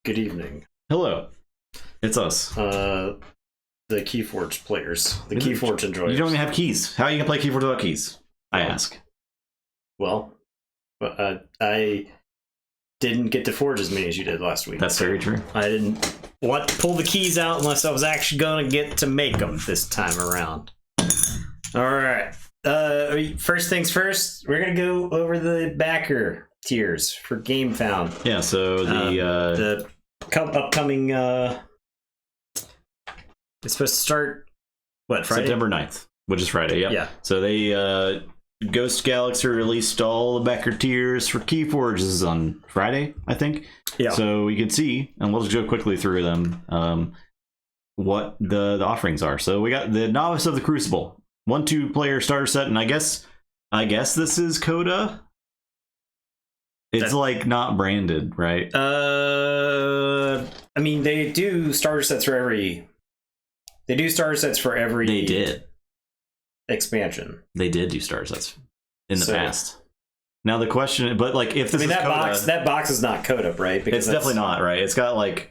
Good evening. Hello. It's us. The Keyforge players. The Keyforge enjoyers. You don't even have keys. How are you going to play Keyforge without keys? I ask. Well, I didn't get to forge as many as you did last week. That's very true. I didn't want to pull the keys out unless I was actually going to get to make them this time around. Alright. First things first, we're going to go over the BACKER tiers for Gamefound. Yeah, so the upcoming it's supposed to start what, Friday? September 9th, which is Friday. Yep. Yeah. So they Ghost Galaxy released all the BACKER tiers for Keyforge. This is on Friday, I think. Yeah. So we can see, and we'll just go quickly through them, what the offerings are. So we got the Novice of the Crucible, 1-2 player starter set, and I guess this is Coda. It's like not branded, right? I mean, they do starter sets for every. They do starter sets for every. They did expansion. They did do starter sets in the past. Now the question, but like if this is that Coda, that box is not Coda, right? Because it's definitely not, right? It's got like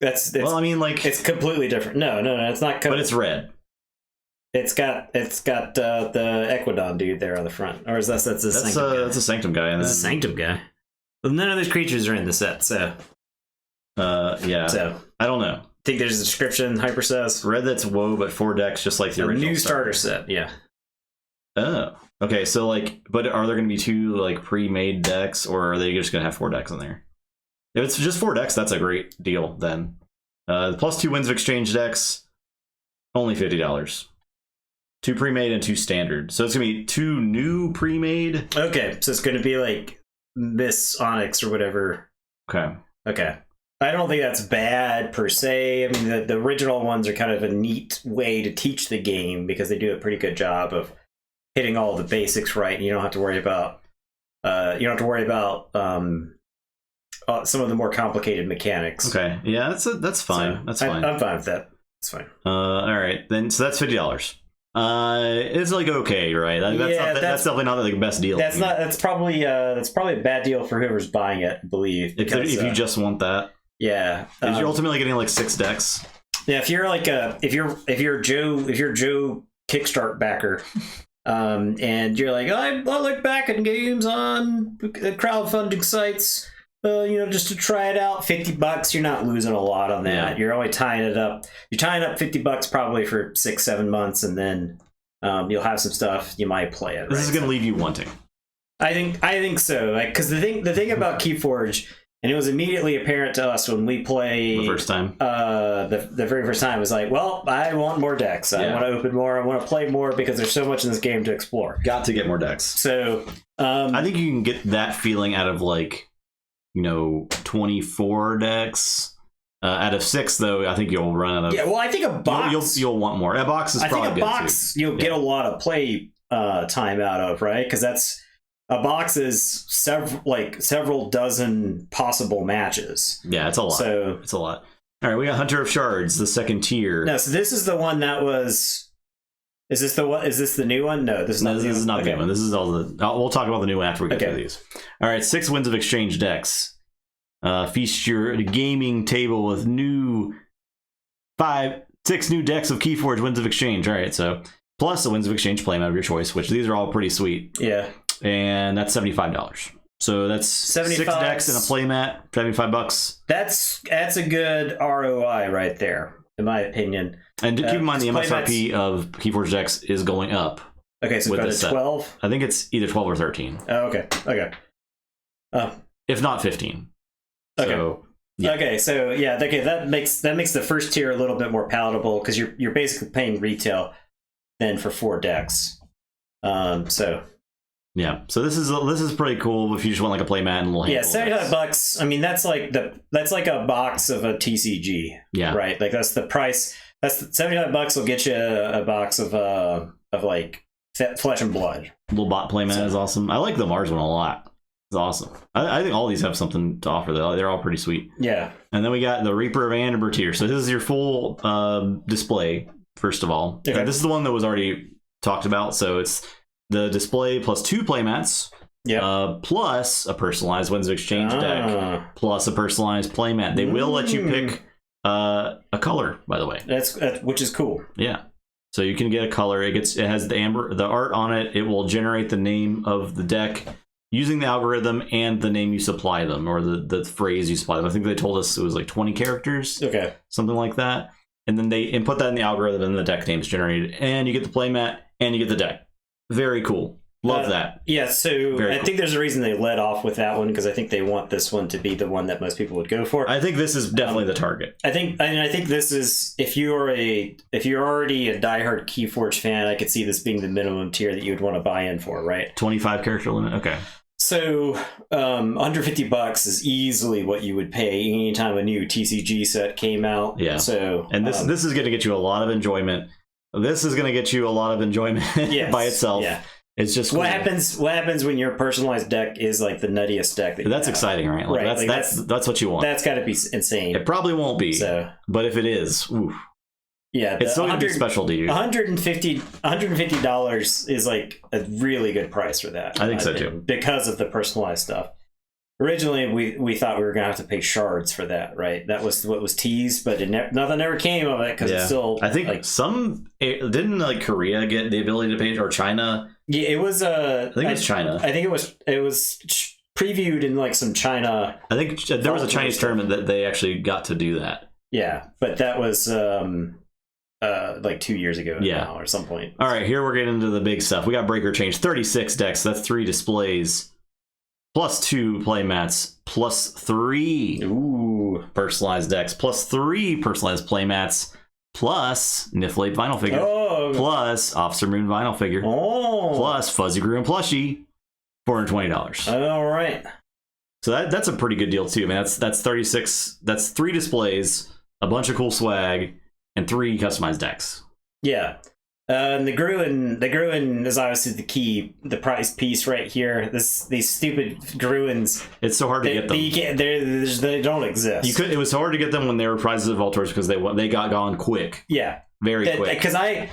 well, I mean, like it's completely different. No, it's not Coda. But it's red. It's got the Equidon dude there on the front, or is that's a Sanctum guy. That's a Sanctum guy. That's a Sanctum guy. Well, none of those creatures are in the set, so yeah. So I don't know. I think there's a description. Hyper says red that's woe, but 4 decks, just like the original new starter set. Yeah. Oh, okay. So like, but are there going to be 2 like pre-made decks, or are they just going to have 4 decks in there? If it's just 4 decks, that's a great deal. Then plus 2 Winds of Exchange decks, only $50. 2 pre-made and 2 standard. So it's gonna be 2 new pre-made. Okay, so it's gonna be like Miss Onyx or whatever. Okay. I don't think that's bad per se. I mean, the original ones are kind of a neat way to teach the game because they do a pretty good job of hitting all the basics right, and you don't have to worry about some of the more complicated mechanics. Okay, yeah, that's fine. So that's fine. I'm fine with that. It's fine. All right, then. So that's $50. It's like okay, right? That's definitely not like the best deal. That's probably a bad deal for whoever's buying it, I believe. Because, if you just want that, yeah, you're ultimately getting like 6 decks. Yeah, if you're like if you're Joe Kickstart backer, and you're like, I like backing games on crowdfunding sites, just to try it out. $50, you're not losing a lot on that. Yeah. You're only tying it up. You're tying up $50 probably for 6-7 months, and then you'll have some stuff you might play it. This is going to leave you wanting. I think so. Because the thing about Keyforge, and it was immediately apparent to us when we played the first time. The very first time was like, well, I want more decks. I want to open more. I want to play more because there's so much in this game to explore. Got to get more decks. So I think you can get that feeling out of like 24 decks. Out of 6, though, I think you'll run out of. Yeah, well, I think a box. You'll want more. A box is probably good. I think a box you'll get a lot of play time out of, right? Because a box is several dozen possible matches. Yeah, it's a lot. So it's a lot. All right, we got Hunter of Shards, the 2nd tier. No, so this is the one that was. Is this the new one? No, this is not. This is not the new one. This is all the. We'll talk about the new one after we get through these. All right, 6 Winds of Exchange decks. Feast your gaming table with 6 new decks of Keyforge Winds of Exchange. All right, so plus the Winds of Exchange playmat of your choice, which these are all pretty sweet. Yeah. And that's $75. So that's 6 decks and a playmat, $75. That's a good ROI right there, in my opinion. And keep in mind the MSRP of Keyforge decks is going up. Okay, so it's 12? I think it's either 12 or 13. Oh, okay. If not 15. Okay. So, yeah. Okay, so yeah, that makes the first tier a little bit more palatable because you're basically paying retail then for 4 decks. So yeah, so this is pretty cool if you just want like a playmat and a little handful. Yeah, $75. I mean, that's like a box of a TCG. Yeah, right. Like that's the price. That's $75 will get you a box of like Flesh and Blood. Little bot playmat is awesome. I like the Mars one a lot. It's awesome. I think all these have something to offer. They're all pretty sweet. Yeah. And then we got the Reaper of Amber tier. So this is your full display. First of all, this is the one that was already talked about. So it's the display plus 2 playmats plus a personalized Winds of Exchange deck, plus a personalized playmat. They will let you pick a color, by the way. That's which is cool. Yeah. So you can get a color. It has the art on it. It will generate the name of the deck using the algorithm and the name you supply them, or the phrase you supply them. I think they told us it was like 20 characters. Okay. Something like that. And then they input that in the algorithm and the deck name's generated. And you get the playmat and you get the deck. Very cool. Love that. Yeah, so I think there's a reason they led off with that one, because I think they want this one to be the one that most people would go for. I think this is definitely the target. I think this is, if you're already a diehard Keyforge fan, I could see this being the minimum tier that you would want to buy in for, right? 25 character limit. Okay. So $150 is easily what you would pay anytime a new TCG set came out. Yeah. So this is going to get you a lot of enjoyment. This is going to get you a lot of enjoyment by itself. Yeah. It's just what happens when your personalized deck is like the nuttiest deck that's exciting, right? Like, right. That's what you want. That's got to be insane. It probably won't be, but if it is, oof. Yeah, it's still gonna be special to you. $150 is like a really good price for that. I think so too, because of the personalized stuff. Originally, we thought we were gonna have to pay shards for that, right? That was what was teased, but nothing ever came of it, because it's still. I think didn't like Korea get the ability to pay, or China? Yeah, it was. I think it was China. I think it was previewed in like some China. I think there was a Chinese tournament that they actually got to do that. Yeah, but that was like 2 years ago now, or some point. All right, here we're getting into the big stuff. We got Breaker Change, 36 decks. That's 3 displays. Plus 2 playmats, plus 3 personalized decks, plus 3 personalized playmats, plus Niflate vinyl figure, plus Officer Moon vinyl figure, plus Fuzzy Grew and plushie, $420. All right. So that's a pretty good deal too. I mean, that's 36. That's 3 displays, a bunch of cool swag, and 3 customized decks. Yeah. And the Gruen is obviously the prize piece right here. These stupid Gruens. It's so hard to get them. They don't exist. It was so hard to get them when they were prizes of Voltors, because they got gone quick. Yeah, very quick. Because I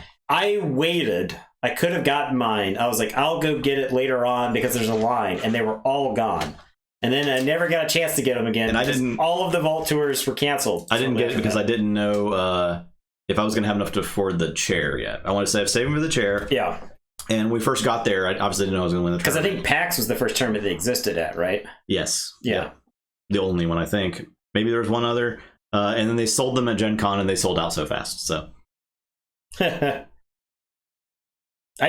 waited. I could have gotten mine. I was like, I'll go get it later on because there's a line, and they were all gone. And then I never got a chance to get them again. And I didn't. All of the Vault Tours were canceled. I didn't get it because I didn't know. If I was going to have enough to afford the chair yet. I want to say I'm saving for the chair. Yeah. And when we first got there, I obviously didn't know I was going to win the tournament. Because I think PAX was the first tournament they existed at, right? Yes. Yeah. The only one, I think. Maybe there was one other. And then they sold them at Gen Con, and they sold out so fast. So. I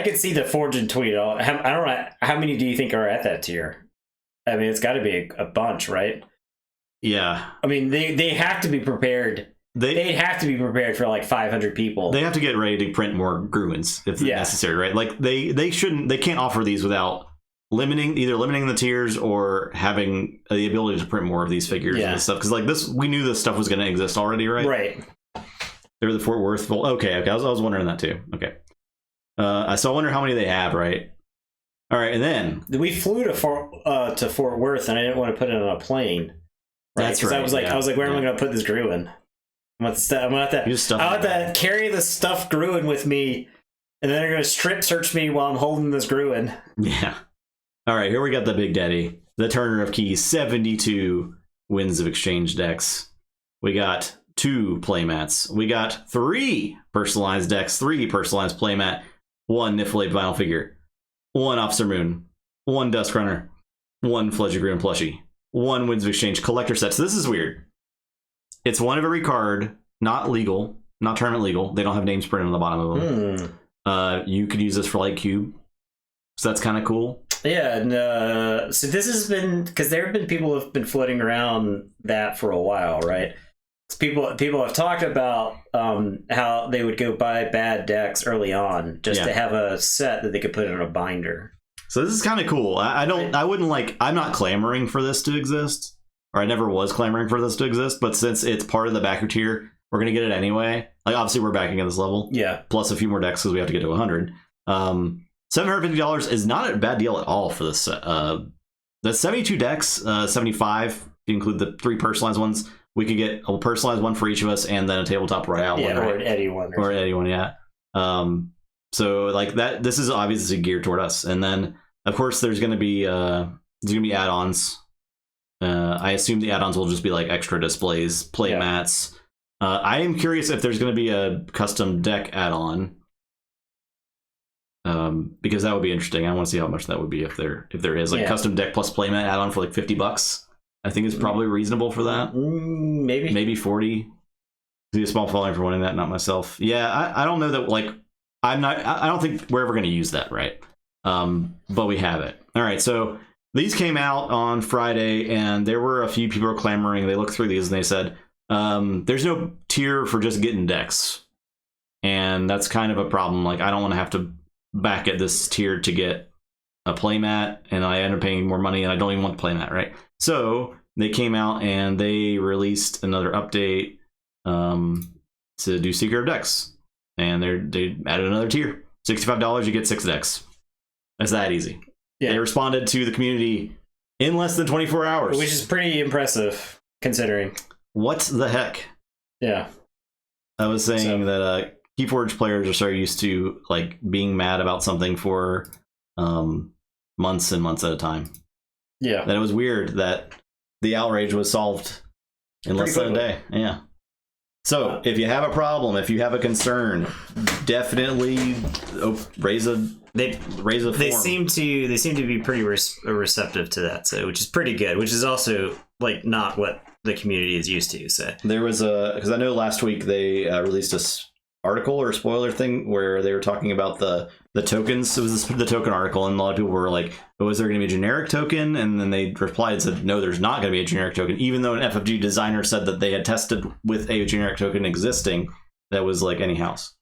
could see the Forge and tweet. I don't know. How many do you think are at that tier? I mean, it's got to be a bunch, right? Yeah. I mean, they have to be prepared. They'd have to be prepared for like 500 people. They have to get ready to print more Gruens if necessary, right? Like they can't offer these without limiting the tiers or having the ability to print more of these figures and stuff. Because like we knew this stuff was going to exist already, right? Right. They were the Fort Worth. Okay. I was wondering that too. Okay. So I wonder how many they have, right? All right, and then we flew to Fort Worth, and I didn't want to put it on a plane. Right? That's right. I was like, where am I going to put this Gruen? I'm going to have to carry the stuffed Gruen with me, and then they're going to strip search me while I'm holding this Gruen. Yeah. All right, here we got the Big Daddy, the Turner of Keys, 72 Winds of Exchange decks. We got 2 playmats. We got 3 personalized decks, 3 personalized playmat, 1 Niflate vinyl figure, 1 Officer Moon, 1 Dusk Runner, 1 Fledgling Green plushie, 1 Winds of Exchange collector set. So this is weird. It's 1 of every card, not legal, not tournament legal. They don't have names printed on the bottom of them. You could use this for Light Cube. So that's kind of cool. Yeah, and so this has been, because there have been people who have been floating around that for a while, right? People have talked about how they would go buy bad decks early on just to have a set that they could put in a binder. So this is kind of cool. I'm not clamoring for this to exist, or I never was clamoring for this to exist, but since it's part of the backer tier, we're going to get it anyway. Like, obviously we're backing at this level. Yeah. Plus a few more decks because we have to get to 100. $750 is not a bad deal at all for this. The 72 decks, 75, if you include the 3 personalized ones. We could get a personalized one for each of us, and then a tabletop royale one, or an Eddie one, or an Eddie one, yeah. So like that, this is obviously geared toward us. And then Of course, there's going to be add-ons. I assume the add-ons will just be like extra displays, play mats. I am curious if there's going to be a custom deck add-on, because that would be interesting. I want to see how much that would be if there is like custom deck plus playmat add-on for like $50. I think it's probably reasonable for that. Maybe 40. See a small following for wanting that, not myself. Yeah, I don't know that. Like, I don't think we're ever going to use that, right? But we have it. All right, so these came out on Friday, and there were a few people clamoring. They looked through these and they said, there's no tier for just getting decks. And that's kind of a problem. Like, I don't want to have to back at this tier to get a playmat, and I end up paying more money, and I don't even want the playmat, right? So they came out and they released another update to do Secret of Decks. And they added another tier. $65, you get 6 decks. It's that easy. Yeah. They responded to the community in less than 24 hours. Which is pretty impressive, considering. What the heck? Yeah. I was saying that Keyforge players are so used to like being mad about something for months and months at a time. Yeah. That it was weird that the outrage was solved in less than a day. Yeah. So if you have a problem, if you have a concern, definitely raise a form. They seem to be pretty receptive to that, so which is pretty good. Which is also like not what the community is used to. So there was because I know last week they released a article or spoiler thing where they were talking about the tokens. It was the token article, and a lot of people were like, "Oh, is there going to be a generic token?" And then they replied and said, "No, there's not going to be a generic token." Even though an FFG designer said that they had tested with a generic token existing that was like any house.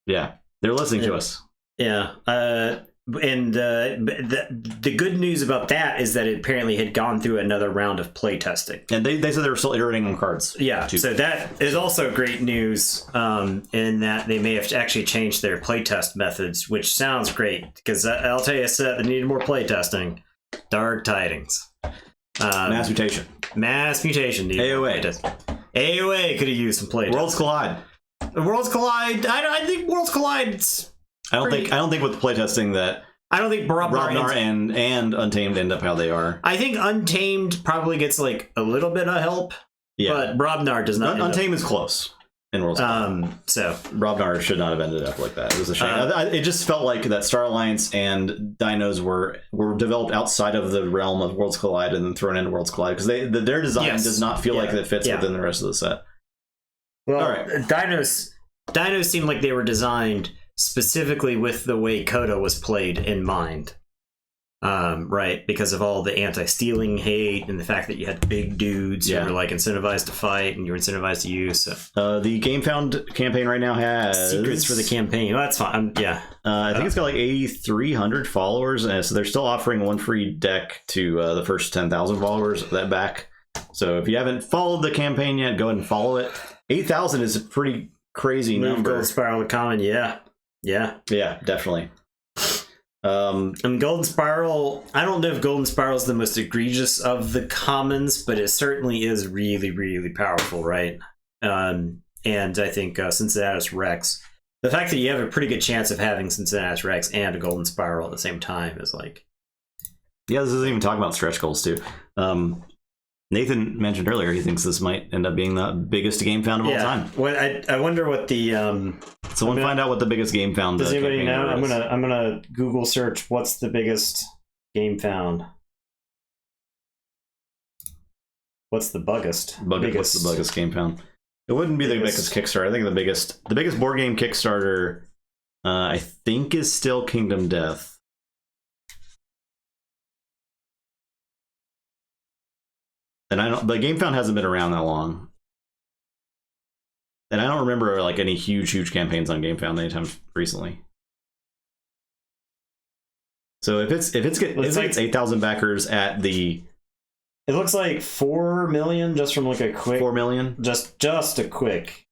Yeah, they're listening to us. Yeah, and the good news about that is that it apparently had gone through another round of play testing. And they said they were still iterating on cards. Yeah, so that is also great news in that they may have actually changed their playtest methods, which sounds great, because I'll tell you a set that needed more playtesting. Dark Tidings. Mass Mutation. Mass Mutation. AOA. AOA could have used some playtesting. Worlds Collide. Worlds Collide. I think Worlds Collide... I don't think with the playtesting that I don't think Brobnar and Untamed end up how they are. I think Untamed probably gets like a little bit of help, but Brobnar does not. Untamed is close in Worlds. So Brobnar should not have ended up like that. It was a shame. It just felt like that Star Alliance and Dinos were developed outside of the realm of Worlds Collide and then thrown into Worlds Collide because their design does not feel like it fits within the rest of the set. Well, all right. Dinos seem like they were designed specifically with the way Coda was played in mind, right? Because of all the anti-stealing hate and the fact that you had big dudes who were like incentivized to fight and you were incentivized to use. So. The Gamefound campaign right now has secrets for the campaign. Well, that's fine. I think it's got like 8,300 followers, so they're still offering one free deck to the first 10,000 followers of that back. So if you haven't followed the campaign yet, go ahead and follow it. 8,000 is a pretty crazy number. Gold Spiral to common, yeah, definitely. And Golden Spiral, I don't know if Golden Spiral is the most egregious of the commons, but it certainly is really, really powerful, right? And I think Cincinnatus Rex, the fact that you have a pretty good chance of having Cincinnatus Rex and a Golden Spiral at the same time is like... Yeah, this isn't even talking about stretch goals, too. Nathan mentioned earlier he thinks this might end up being the biggest Gamefound of all time. Well, I wonder what the someone find out what the biggest Gamefound. Does anybody know? I'm gonna Google search what's the biggest Gamefound. What's the biggest? What's the biggest Gamefound? It wouldn't be the biggest Kickstarter. I think the biggest board game Kickstarter, I think, is still Kingdom Death. And the Gamefound hasn't been around that long. And I don't remember like any huge campaigns on Gamefound anytime recently. So if it's 8,000 backers at the... It looks like 4 million just from like a quick... 4 million? Just a quick...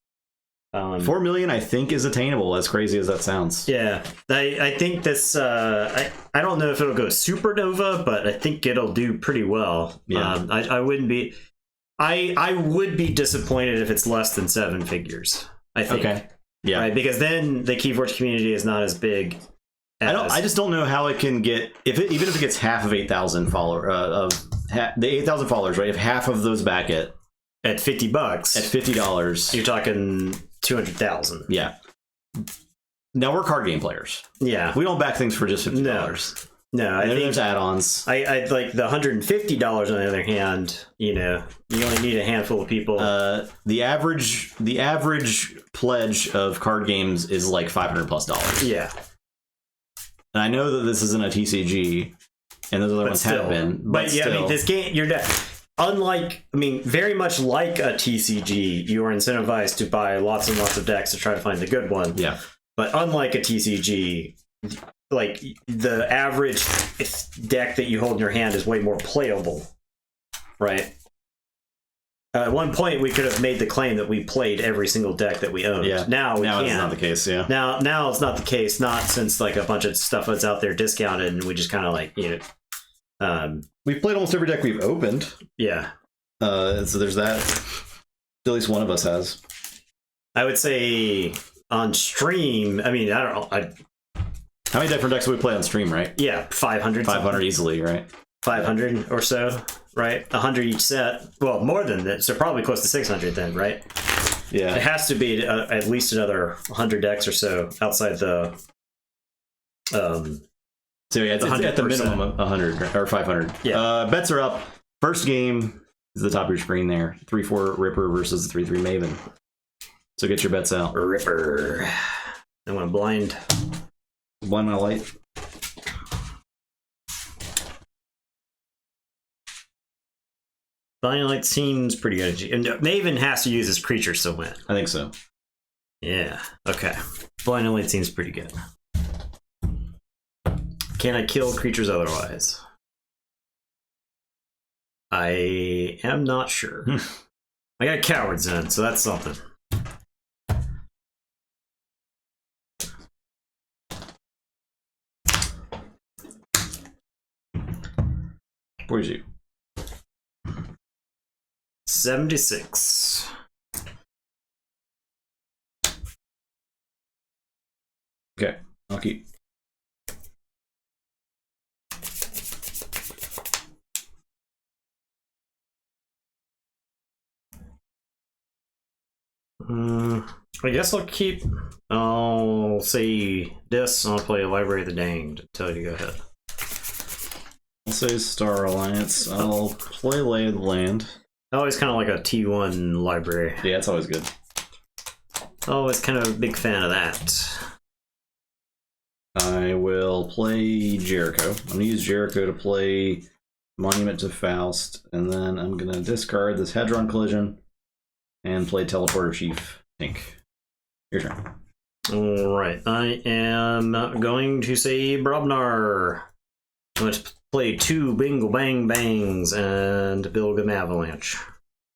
4 million, I think, is attainable, as crazy as that sounds. Yeah, I think this... I don't know if it'll go supernova, but I think it'll do pretty well. Yeah. I wouldn't be... I would be disappointed if it's less than 7 figures, I think. Okay. Yeah. Right? Because then the Keyforge community is not as big I just don't know how it can get even if it gets half of 8,000 the 8,000 followers, right? If half of those back it at $50, at $50, you're talking 200,000. Yeah. Now we're card game players. Yeah, we don't back things for just $50. No, I think there's add-ons. I like the $150. On the other hand, you only need a handful of people. The average pledge of card games is like $500+. Yeah, and I know that this isn't a TCG, and those other ones have been. But yeah, I mean, this game, very much like a TCG, you are incentivized to buy lots and lots of decks to try to find the good one. Yeah. But unlike a TCG, like the average deck that you hold in your hand is way more playable, right? At one point, we could have made the claim that we played every single deck that we owned. Yeah. Now it's not the case. Yeah. Now it's not the case. Not since like a bunch of stuff that's out there discounted, and we just kind of like we've played almost every deck we've opened. Yeah. So there's that. At least one of us has. I would say on stream. I mean, I don't know. How many different decks do we play on stream, right? Yeah, 500. 500 easily, right? 500 or so, right? 100 each set. Well, more than that. So probably close to 600 then, right? Yeah. It has to be at least another 100 decks or so outside the. So yeah, it's at the minimum of 100 or 500. Yeah. Bets are up. First game is the top of your screen there. 3-4 Ripper versus the 3-3 Maven. So get your bets out. Ripper. I want to blind. Blind my light. Blind light seems pretty good. And Maven has to use his creatures to win. I think so. Yeah. Okay. Blind light seems pretty good. Can I kill creatures otherwise? I am not sure. I got cowards in, so that's something. Where's you? 76. Okay, I'll keep. I guess I'll keep. I'll say this. I'll play Library of the Danged until you go ahead. I'll say Star Alliance. I'll play Lay of the Land. Always kind of like a T1 library. Yeah, it's always good. Always kind of a big fan of that. I will play Jericho. I'm going to use Jericho to play Monument to Faust, and then I'm going to discard this Hedron Collision and play Teleporter Chief Tink. Your turn. Alright, I am going to say Brobnar. I'm going to play 2 Bingle Bang Bangs and Bilgam Avalanche.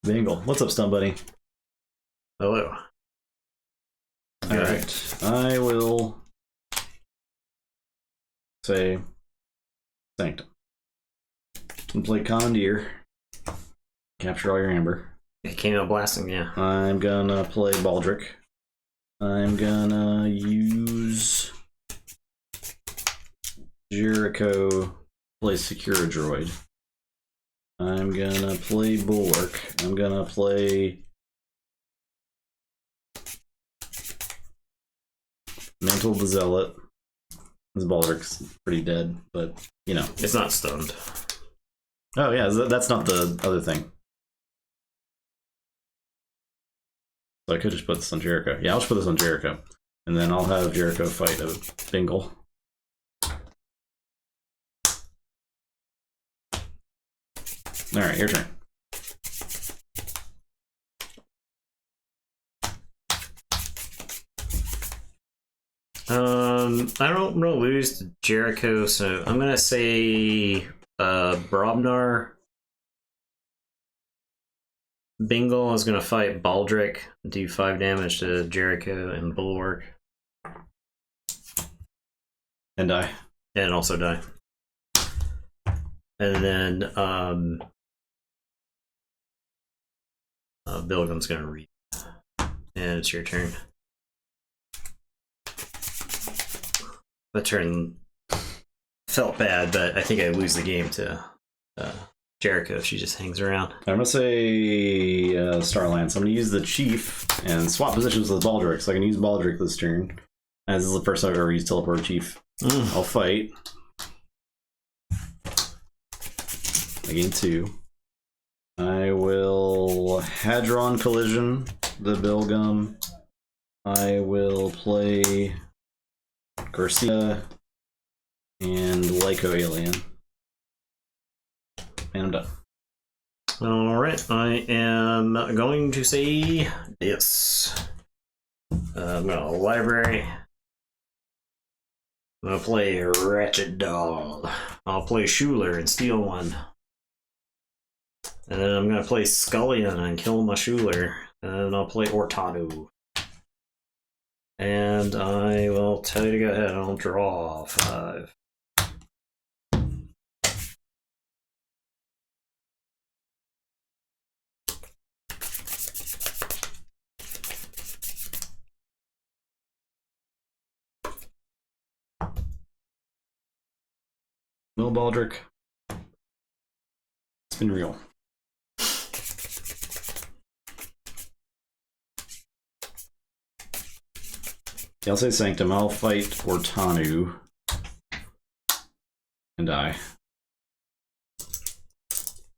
Bingle. What's up, Stun Buddy? Hello. Alright. I will say Sanctum. And play Commandeer. Capture all your amber. It came out blasting, yeah. I'm gonna play Baldric. I'm gonna use Jericho, play Secure Droid. I'm gonna play Bulwark. I'm gonna play Mantle the Zealot. This Baldric's pretty dead, but you know. It's not stunned. Oh yeah, that's not the other thing. So I could just put this on Jericho. Yeah, I'll just put this on Jericho. And then I'll have Jericho fight a Bingle. Alright, your turn. I don't want to lose to Jericho, so I'm gonna say Brobnar. Bingle is gonna fight Baldric, do 5 damage to Jericho and Bulwark. And die. And also die. And then Bilgam's gonna read. And it's your turn. The turn felt bad, but I think I lose the game to Jericho if she just hangs around. I'm gonna say Starlands. I'm gonna use the Chief and swap positions with Baldric, so I can use Baldric this turn. As this is the first time I've ever used Teleport Chief. I'll fight. I gain 2. I will Hadron Collision the Bilgum. I will play Garcia and Lyco Alien. And I'm done. Alright, I am going to say this. I'm going to library. I'm going to play Ratchet Doll. I'll play Schuler and steal 1. And then I'm going to play Scullion and kill my Schuler. And then I'll play Ortanu. And I will tell you to go ahead and I'll draw 5. No Baldric. It's been real. Yeah, I'll say Sanctum. I'll fight Ortanu and die.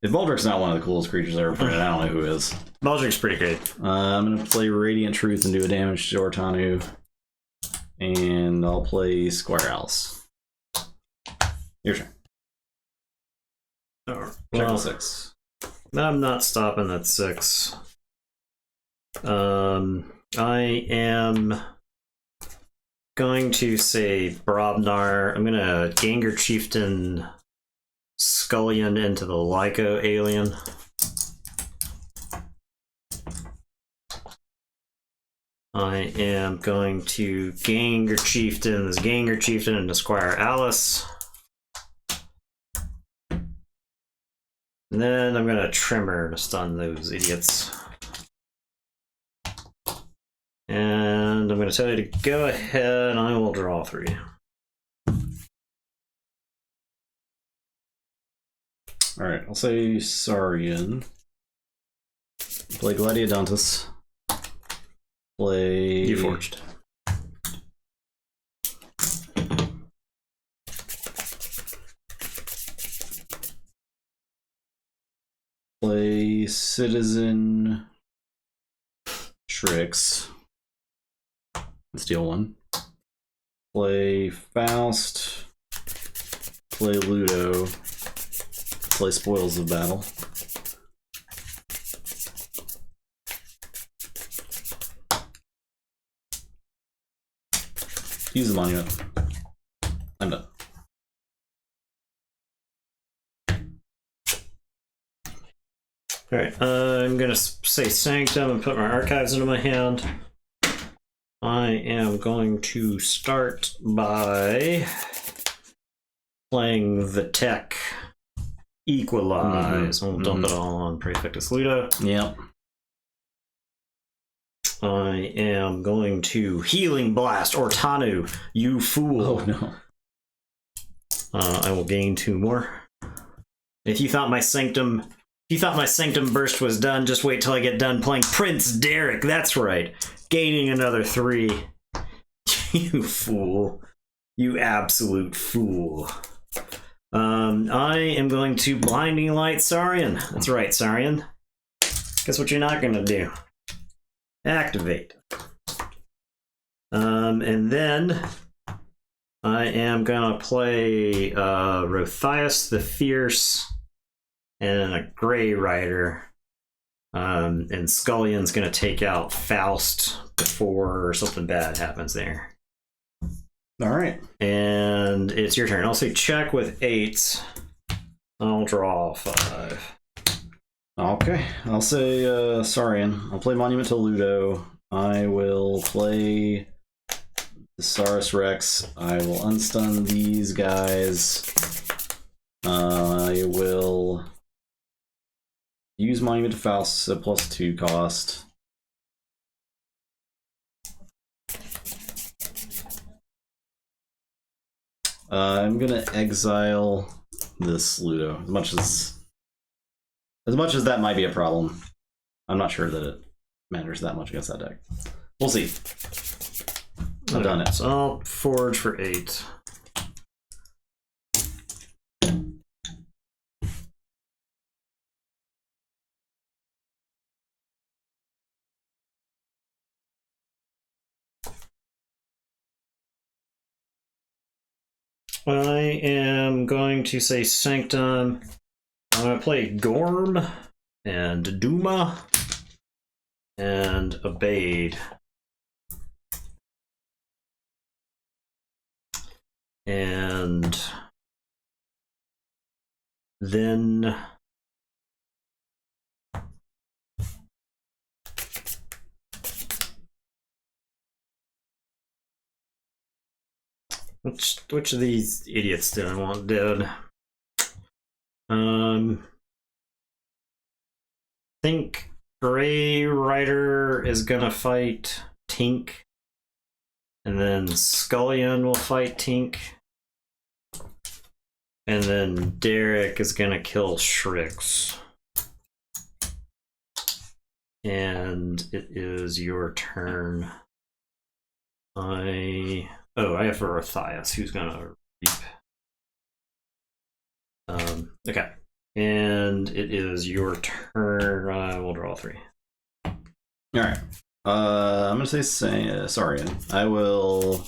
If Baldric's not one of the coolest creatures I ever played, I don't know who is. Baldric's pretty great. I'm going to play Radiant Truth and do a damage to Ortanu. And I'll play Squire Alice. Your turn. Oh, Check well, 6. I'm not stopping at 6. I am going to say Brobnar. I'm gonna Gengar Chieftain Scullion into the Lyco Alien. I am going to Gengar Chieftain into Squire Alice. And then I'm gonna Tremor to stun those idiots. And I'm gonna tell you to go ahead and I will draw 3. Alright, I'll say Saurian. Play Gladiodontus. Play... Keyforged. Play Citizen Tricks. Steal 1. Play Faust. Play Ludo. Play Spoils of Battle. Use the monument. I'm done. Alright, I'm gonna say Sanctum and put my archives into my hand. I am going to start by playing the tech Equalize. We'll dump it all on Praefectus Ludo. Yep. I am going to Healing Blast Ortanu, you fool. Oh no. I will gain 2 more. If you thought my Sanctum burst was done, just wait till I get done playing Prince Derek. That's right. Gaining another 3. You fool. You absolute fool. I am going to Blinding Light Saurian. That's right, Saurian. Guess what you're not going to do? Activate. And then I am going to play Rothias the Fierce and a Grey Rider. And Scullion's going to take out Faust before something bad happens there. All right. And it's your turn. I'll say check with 8. I'll draw 5. Okay. I'll say Saurian. I'll play Monument to Ludo. I will play Thesaurus Rex. I will unstun these guys. I will use Monument to Faust at +2 cost. I'm gonna exile this Ludo. As much as that might be a problem, I'm not sure that it matters that much against that deck. We'll see. I've done it. So I'll forge for 8. I am going to say Sanctum. I'm going to play Gorm and Duma and Abade. And then which of these idiots did I want dead? I think Gray Rider is gonna fight Tink, and then Scullion will fight Tink, and then Derek is gonna kill Shrix. And it is your turn. I have Orothias, who's gonna reap. Okay. And it is your turn. We'll draw 3. Alright. I'm gonna say Saurian. I will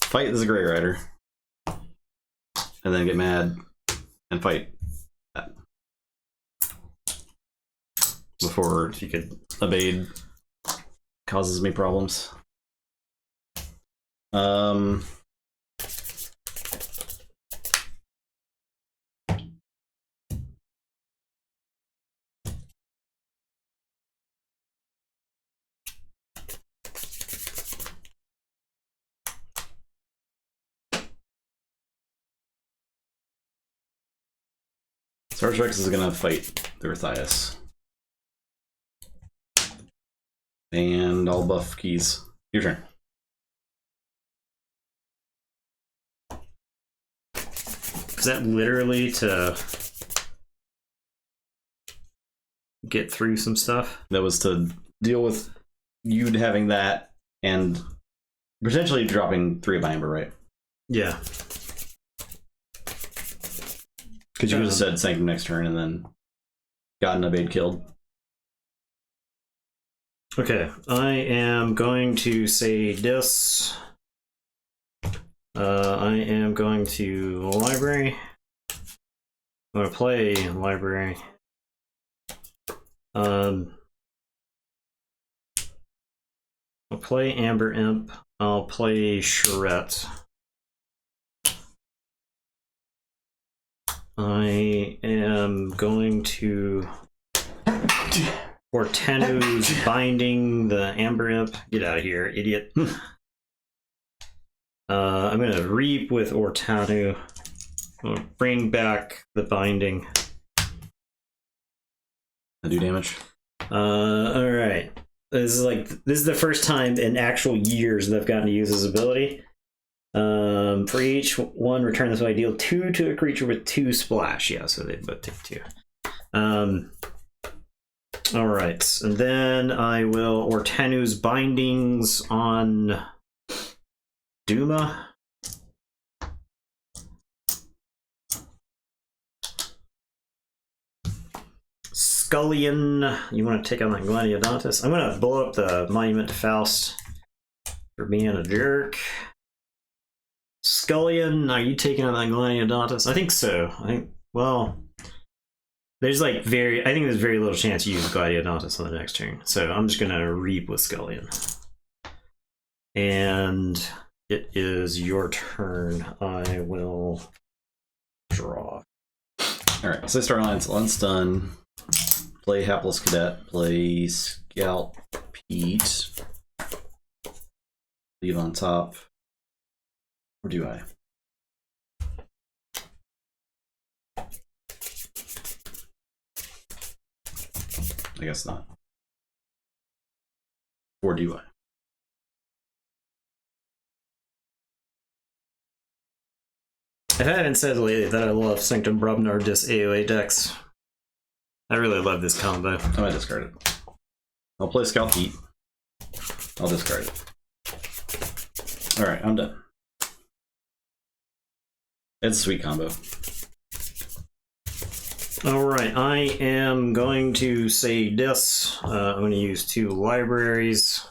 fight this Grey Rider. And then get mad and fight that. Before If you could Abade causes me problems. Star Trek is gonna fight the Orothias. And I'll buff keys. Your turn. Is that literally to get through some stuff? That was to deal with you having that and potentially dropping 3 of my Amber, right? Yeah. Because you could have said Sanctum next turn and then gotten Abade killed. Okay, I am going to say this. I am going to library. I'm going to play library. I'll play Amber Imp. I'll play Charette. I am going to Ortanu's binding the Amber Imp. Get out of here, idiot. I'm going to reap with Ortanu. I'm going to bring back the binding. I do damage. Alright. This is the first time in actual years that I've gotten to use this ability. For each one, return this way. Deal 2 to a creature with 2 splash. Yeah, so they both take 2. Alright, and then I will Ortanu's bindings on Duma. Scullion, you want to take on that Gladiodontus? I'm going to blow up the Monument to Faust for being a jerk. Scullion, are you taking on that Gladiodontus? I think so. There's very little chance you use Gladiodontus on the next turn. So I'm just going to reap with Scullion. And it is your turn. I will draw. Alright, so Star Alliance, unstun. Play Hapless Cadet. Play Scout Pete. Leave on top. Or do I? I guess not. Or do I? I haven't said lately that I love Sanctum Brobnar Dis AoE decks. I really love this combo. I might discard it. I'll play Scout Heat. I'll discard it. Alright, I'm done. It's a sweet combo. Alright, I am going to say this. I'm going to use 2 libraries.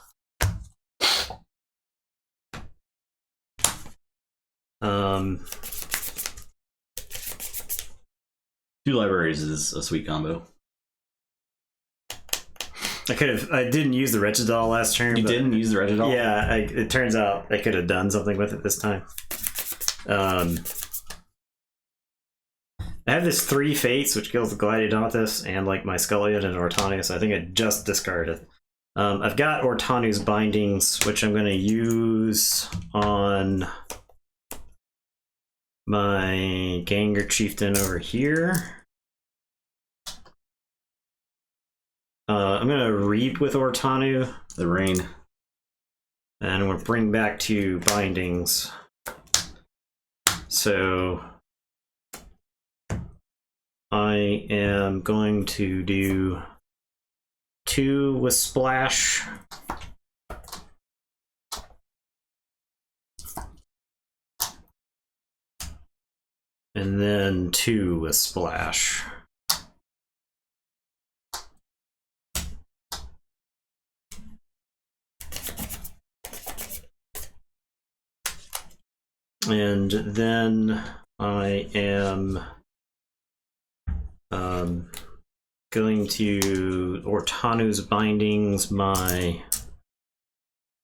Two libraries is a sweet combo. I didn't use the Wretched Doll last turn. You didn't use the Wretched Doll? Yeah, it turns out I could have done something with it this time. I have this 3 Fates, which kills the Gladiodontus, and like my Scullion and Ortanu, so I think I just discarded. I've got Ortanu's Bindings, which I'm going to use on my Ganger Chieftain over here. I'm going to Reap with Ortanu. The Rain. And we'll bring back 2 Bindings. So I am going to do 2 with Splash. And then 2 with Splash. And then I am going to Ortanu's Bindings my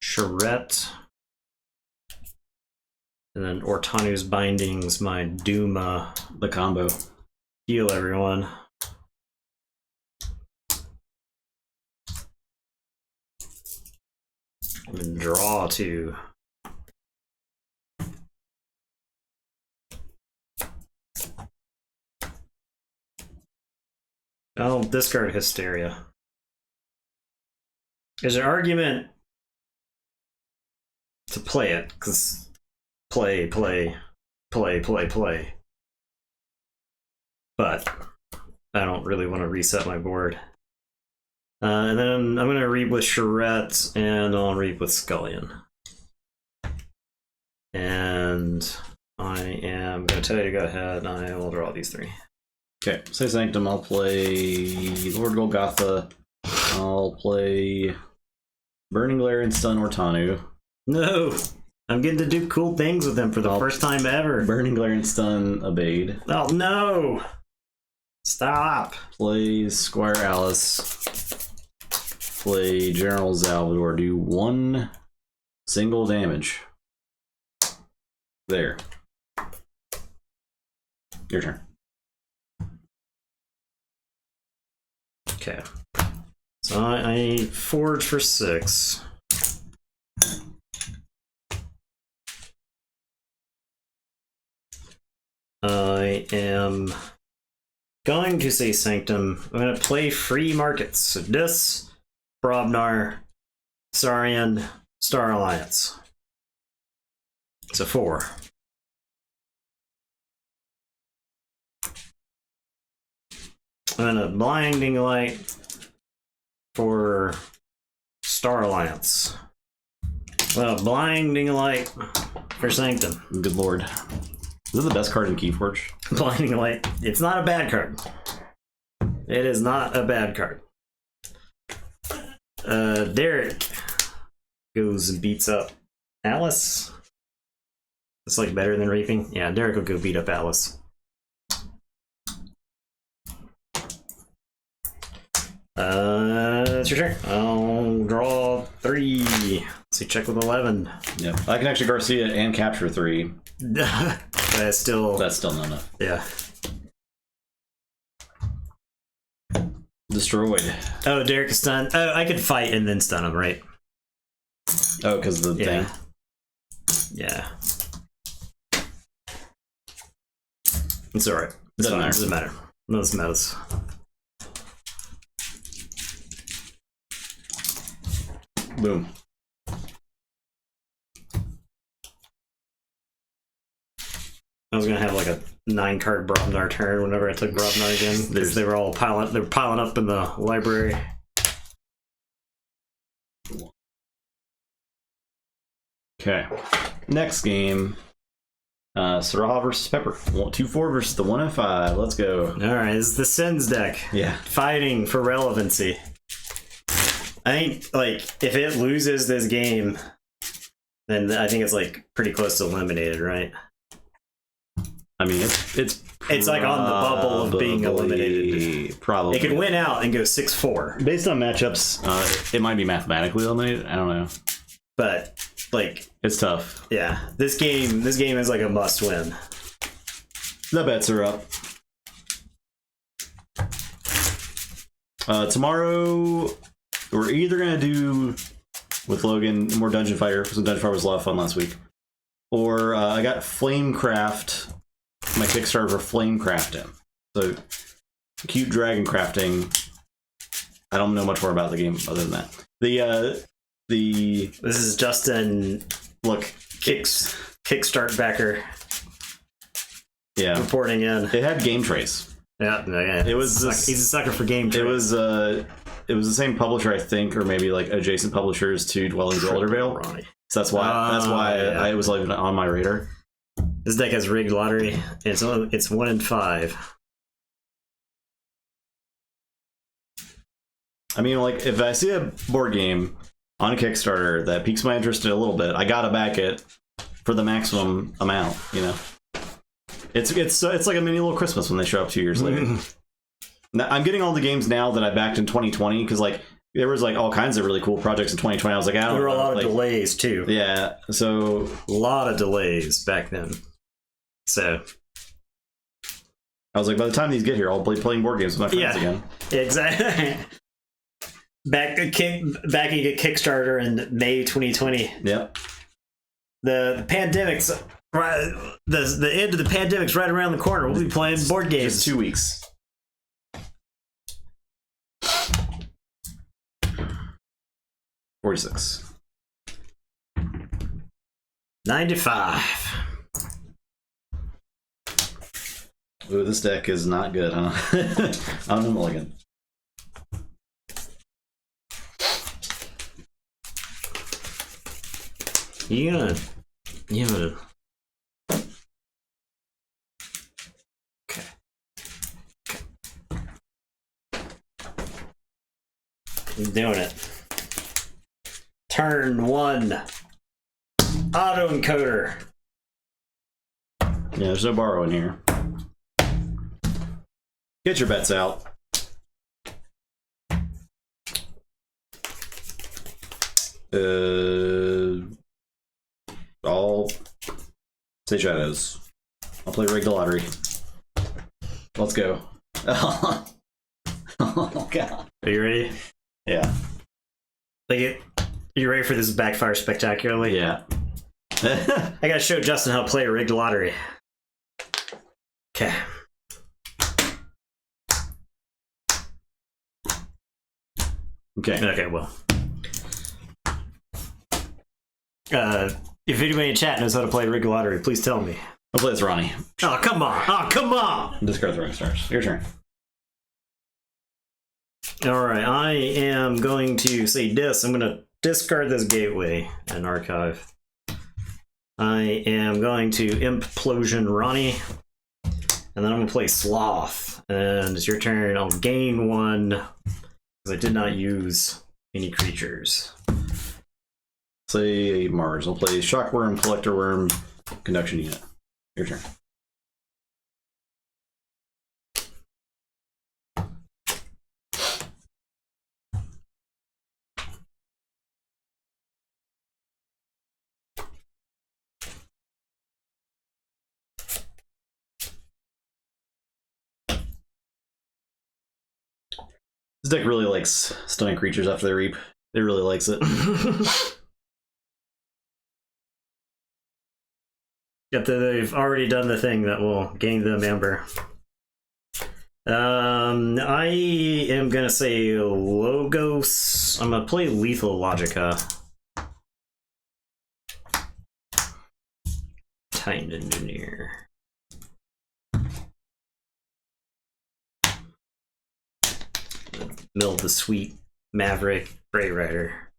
Charette. And then Ortanu's Bindings my Duma. The combo. Heal everyone. And draw 2. I'll discard Hysteria. There's an argument to play it, because play. But I don't really want to reset my board. And then I'm going to reap with Charette, and I'll reap with Scullion. And I am going to tell you to go ahead, and I will draw these 3. Okay, say Sanctum, I'll play Lord Golgotha. I'll play Burning Glare and Stun Ortanu. No! I'm getting to do cool things with them for the first time ever. Burning Glare and Stun Abade. Oh no! Stop! Play Squire Alice. Play General Salvador. Do 1 single damage. There. Your turn. Okay. So I forge for 6. I am going to say Sanctum. I'm going to play free markets. So this, Brobnar, Saurian, Star Alliance. So 4. And a Blinding Light for Star Alliance. Well, Blinding Light for Sanctum. Good lord. Is it the best card in Keyforge? Blinding Light. It's not a bad card. It is not a bad card. Derek goes and beats up Alice. It's like better than Reaping. Yeah, Derek will go beat up Alice. It's your turn. I'll draw 3. Let's see, check with 11. Yeah, I can actually Garcia and capture 3. That's still not enough. Yeah. Destroyed. Oh, Derek is stunned. Oh, I could fight and then stun him, right? Oh, because the thing. Yeah. It's alright. Doesn't matter. No, this matters. Boom. I was gonna have like a 9-card Brobnar turn whenever I took Brobnar again, because they were all piling up in the library. Okay. Next game. Siraha versus Pepper. 2-4 versus the 105. Let's go. Alright, this is the Sins deck. Yeah. Fighting for relevancy. I think, like, if it loses this game, then I think it's, like, pretty close to eliminated, right? I mean, it's like on the bubble of being eliminated. Probably. It could win out and go 6-4. Based on matchups, it might be mathematically eliminated. I don't know. But, like... It's tough. Yeah. This game is, like, a must-win. The bets are up. Tomorrow, we're either going to do, with Logan, more Dungeon Fighter, because Dungeon Fighter was a lot of fun last week. Or I got Flamecraft, my Kickstarter for Flamecraft in. So, cute dragon crafting. I don't know much more about the game other than that. This is Justin, look, Kickstart backer. Yeah. Reporting in. It had Game Trace. Yeah. It was he's a sucker for Game Trace. It was the same publisher, I think, or maybe like adjacent publishers to Dwellings of Eldervale. So that's why I was like on my radar. This deck has rigged lottery. It's 1 in 5. I mean, like, if I see a board game on a Kickstarter that piques my interest a little bit, I gotta back it for the maximum amount. You know, it's like a mini little Christmas when they show up 2 years later. Now, I'm getting all the games now that I backed in 2020 because like there was like all kinds of really cool projects in 2020. I was like, I don't know. There were a lot of delays too. Yeah, so a lot of delays back then. So I was like, by the time these get here, I'll be playing board games with my friends again. Exactly. Backing a Kickstarter in May 2020. Yep. The pandemic's right. The end of the pandemic's right around the corner. We'll be playing board games. Just 2 weeks. $46. 95. Ooh, this deck is not good, huh? I'm a mulligan. Yeah. Okay. I'm doing it. Turn 1. Auto encoder. Yeah, there's no borrowing here. Get your bets out. I'll say shadows. I'll play Rig the Lottery. Let's go. Oh god. Are you ready? Yeah. Are you ready for this backfire spectacularly? Yeah. I gotta show Justin how to play a rigged lottery. Okay. Okay, well. If anybody in chat knows how to play rigged lottery, please tell me. I'll play as Ronnie. Oh, come on! Oh, come on! Discard throwing stars. Your turn. Alright, I am going to say this. I'm gonna discard this gateway and archive. I am going to Implosion Ronnie. And then I'm gonna play Sloth. And it's your turn. I'll gain 1. Because I did not use any creatures. Say Mars. I'll play Shockworm, Collector Worm, Conduction Unit. Your turn. This deck really likes stunning creatures after they reap. It really likes it. Yep, they've already done the thing that will gain them Amber. I am gonna say Logos. I'm gonna play Lethal Logica. Titan Engineer. Mill the sweet Maverick Bray Rider.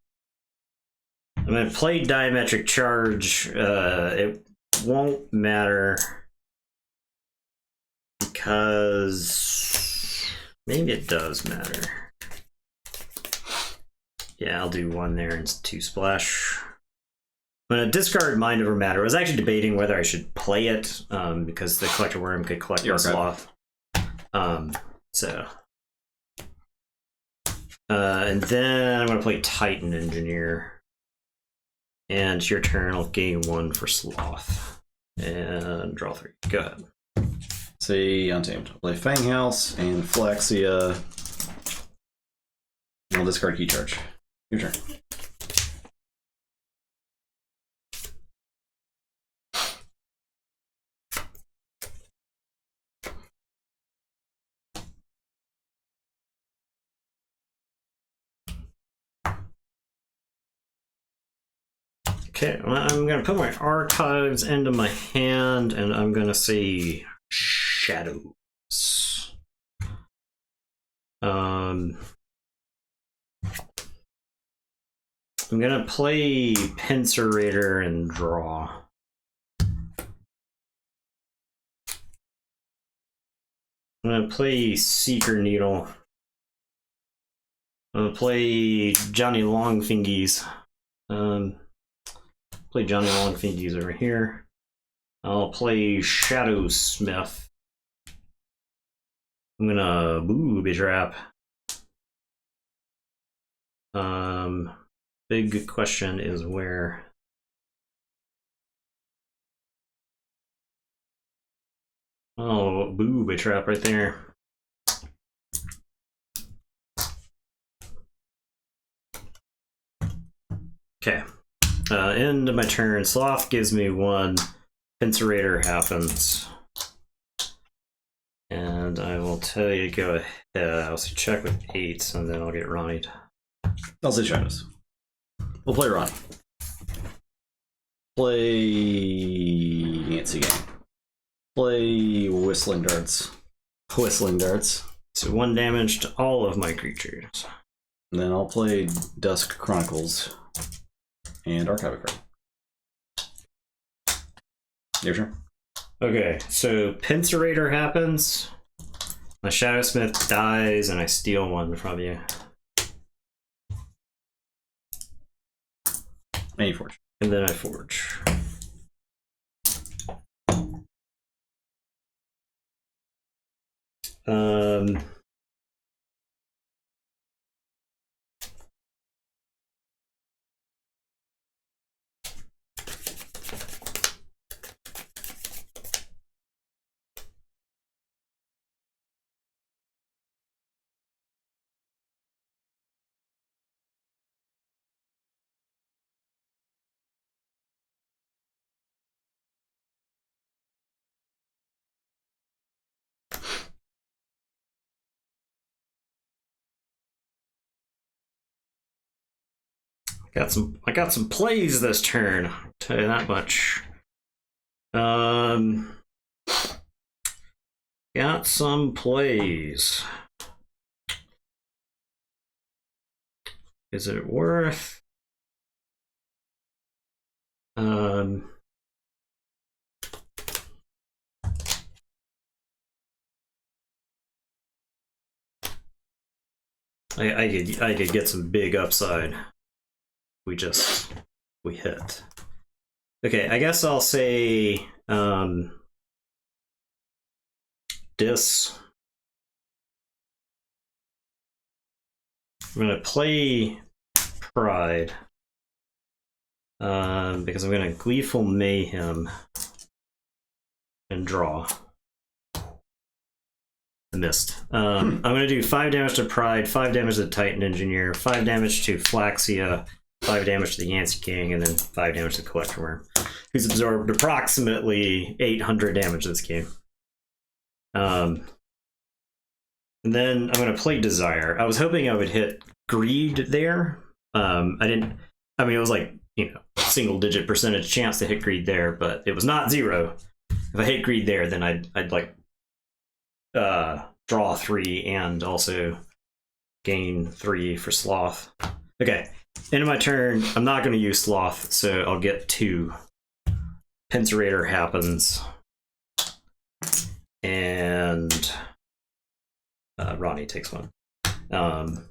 I'm gonna play Diametric Charge. It won't matter because maybe it does matter. Yeah, I'll do 1 there and 2 splash. I'm gonna discard Mind Over Matter. I was actually debating whether I should play it because the Collector Worm could collect my Sloth. And then I'm gonna play Titan Engineer. And it's your turn. I'll gain 1 for Sloth. And draw 3. Go ahead. Say Untamed. I'll play Fang House and Flaxia. And I'll discard Key Charge. Your turn. Okay, well, I'm going to put my archives into my hand, and I'm going to say Shadows. I'm going to play Pincerator and draw. I'm going to play Seeker Needle. I'm going to play Johnny Longfingies. Play Johnny Longfingies over here. I'll play Shadow Smith. I'm gonna booby trap. Big question is where. Oh, booby trap right there. Okay. End of my turn. Sloth gives me 1. Pincerator happens. And I will tell you to go ahead. I'll check with 8s and then I'll get Ronnied. I'll say Shadows. We'll play Ronnie. Play Nancy game. Play Whistling Darts. Whistling Darts. So 1 damage to all of my creatures. And then I'll play Dusk Chronicles. And archive a card. Your turn. Okay, so Pincerator happens. My Shadowsmith dies, and I steal 1 from you. And you forge. And then I forge. I got some plays this turn, I'll tell you that much. Got some plays. Is it worth? I could get some big upside. We hit. Okay, I guess I'll say Dis. I'm gonna play Pride because I'm gonna Gleeful Mayhem and draw. I missed. I'm gonna do 5 damage to Pride, 5 damage to the Titan Engineer, 5 damage to Flaxia, 5 damage to the Yancey King, and then 5 damage to the Collector Worm, who's absorbed approximately 800 damage this game. And then I'm going to play Desire. I was hoping I would hit Greed there. I didn't. I mean, it was like, single-digit percentage chance to hit Greed there, but it was not 0. If I hit Greed there, then I'd like draw 3 and also gain 3 for sloth. Okay, end of my turn. I'm not going to use sloth, so I'll get 2. Pincerator happens. And Ronnie takes 1. And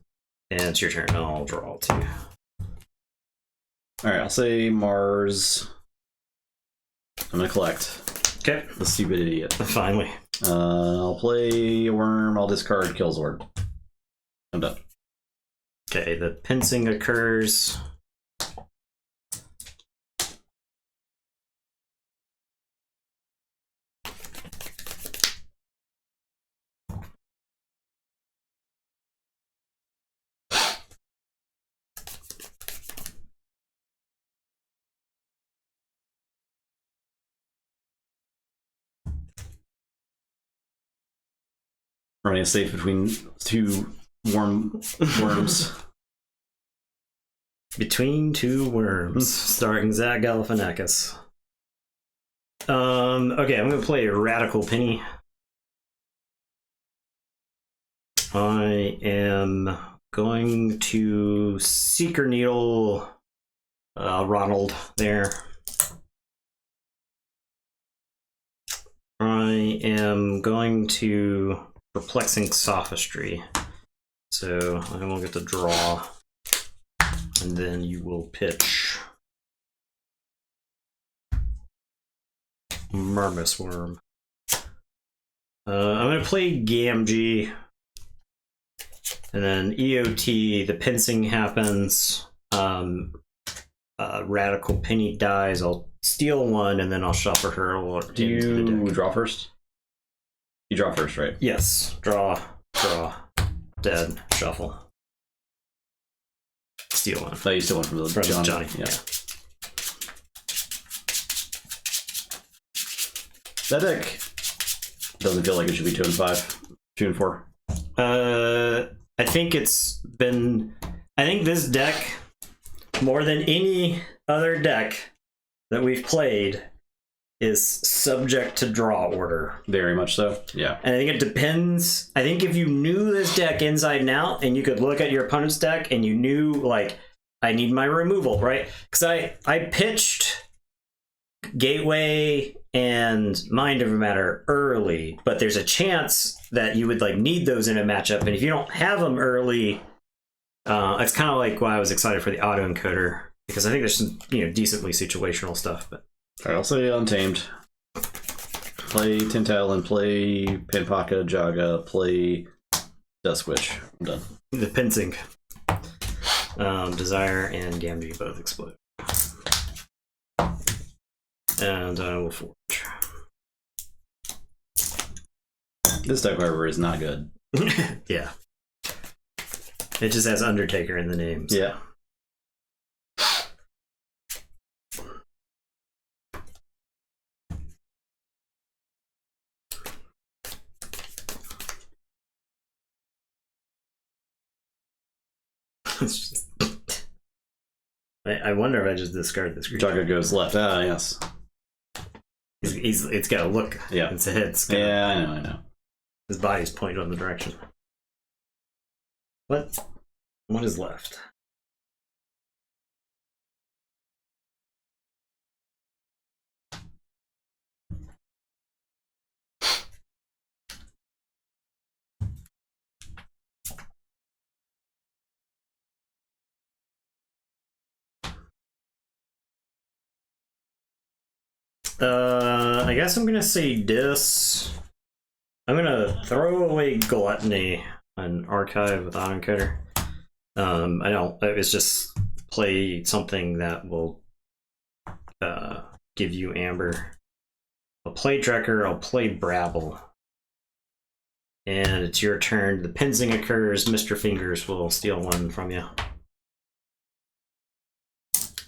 it's your turn. I'll draw 2. Alright, I'll say Mars. I'm gonna collect. Okay. The stupid idiot. Finally. I'll play a worm, I'll discard Killzord. I'm done. Okay, the pincing occurs. Running a safe between 2 worms. Between 2 worms, starring Zach Galifianakis. Okay, I'm gonna play a Radical Penny. I am going to Seeker Needle Ronald there. I am going to Perplexing Sophistry. So I will get to draw, and then you will pitch Murmus Worm. I'm going to play Gamgee, and then EOT, the pincing happens. Radical Penny dies. I'll steal 1, and then I'll shuffle her. Do you draw first? You draw first, right? Yes. Draw, dead, shuffle. Steal 1. Oh, you steal 1 from the Johnny. Yeah. That deck doesn't feel like it should be 2 and 5, 2 and 4. I think it's been. I think this deck, more than any other deck that we've played, is subject to draw order. Very much so. Yeah. And I think it depends. I think if you knew this deck inside and out, and you could look at your opponent's deck, and you knew, like, I need my removal, right? Because I pitched Gateway and Mind Over Matter early, but there's a chance that you would like need those in a matchup, and if you don't have them early, it's kind of like why I was excited for the autoencoder, because I think there's some decently situational stuff. But Alright, I'll say Untamed. Play Tintail and play Pinpaka, Jaga, play Duskwitch. I'm done. The pincing, Desire and Gamgee both explode. And I will forge. This deck, however, is not good. Yeah. It just has Undertaker in the name. So. Yeah. It's just... I wonder if I just discard this creature. Jaga goes left. Ah, yes. It's got to look. Yeah. Its head's got Yeah, I know. His body's pointed on the direction. What is left? I guess I'm gonna say this. I'm gonna throw away Gluttony and Archive with Autoencoder. I don't. It's just play something that will give you Amber. I'll play Drekker. I'll play Brabble. And it's your turn. The pincing occurs. Mr. Fingers will steal 1 from you.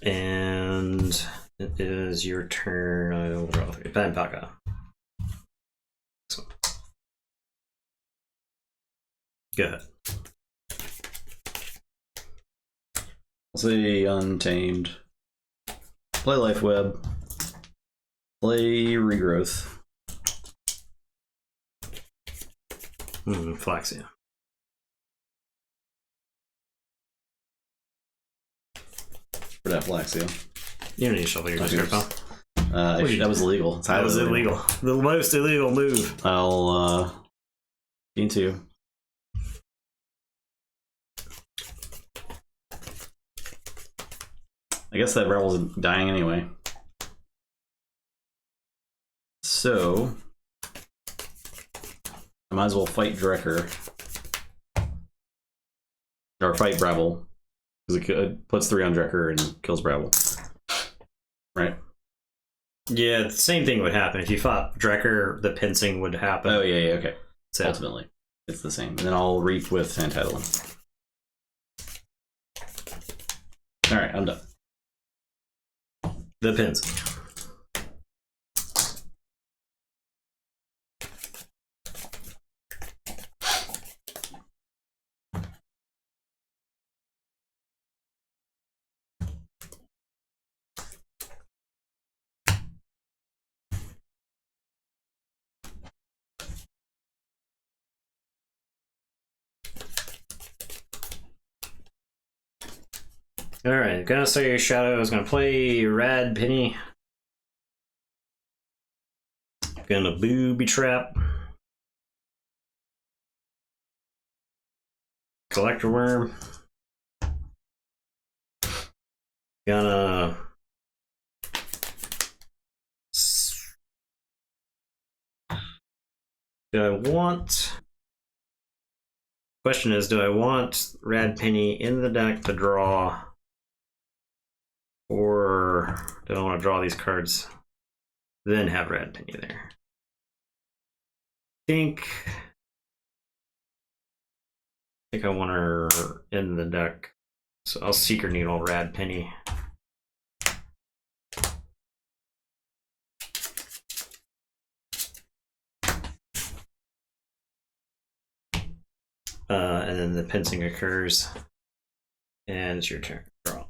And it is your turn. I will draw 3. Panpaka. Go ahead. I'll say Untamed. Play Life Web. Play Regrowth. Flaxia. for that black seal. You don't need to shuffle your discard pile. That was illegal. That was illegal. The most illegal move. I'll gain 2. I guess that rebel's dying anyway. So I might as well fight Drecker. Or fight Brabble. Because it puts 3 on Drecker and kills Brabble. Right? Yeah, the same thing would happen. If you fought Drecker, the pincing would happen. Oh, yeah, okay. So, ultimately, it's the same. And then I'll reap with Santidolin. Alright, I'm done. The pins. Alright, gonna say Shadow is gonna play Rad Penny. Gonna booby trap. Collector Worm. Gonna do I want question is, do I want Rad Penny in the deck to draw, or do I want to draw these cards then have Rad Penny there? I think I want her in the deck, so I'll Secret Needle Rad Penny. And then the pincing occurs, and it's your turn. Draw.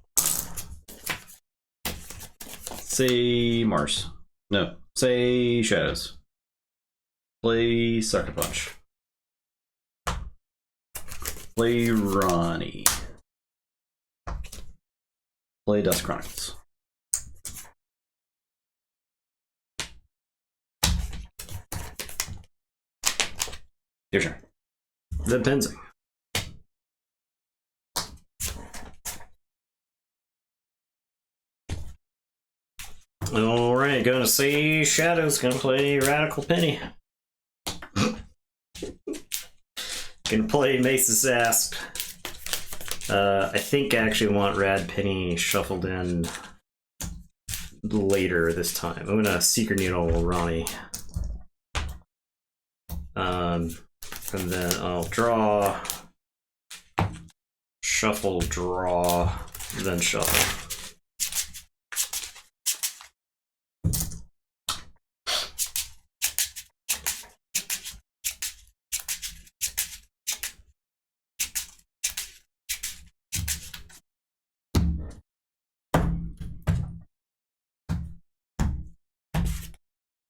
Say Mars. No, say Shadows. Play Sucker Punch. Play Ronnie. Play Dust Chronicles. Your turn. The pincing. Alright, gonna see Shadows, gonna play Radical Penny. Gonna play Mace's Asp. I think I actually want Rad Penny shuffled in later this time. I'm gonna Secret Needle Ronnie. And then I'll draw, shuffle, draw, then shuffle.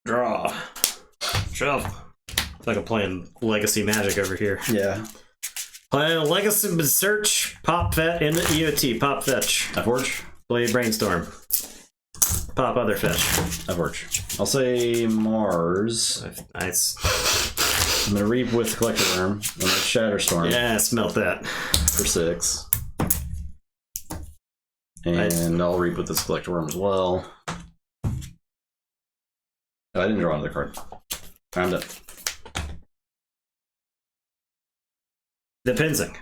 Draw, shuffle. It's like I'm playing Legacy Magic over here. Yeah. Playing Legacy Search, pop fetch, into EOT, pop fetch. Keyforge. Play Brainstorm. Pop other fetch. Keyforge. I'll say Mars. Nice. I'm gonna reap with Collector Worm and a Shatterstorm. Yeah, smelt that. For 6. And I'll reap with this Collector Worm as well. Oh, I didn't draw another card. I'm done. The pincing.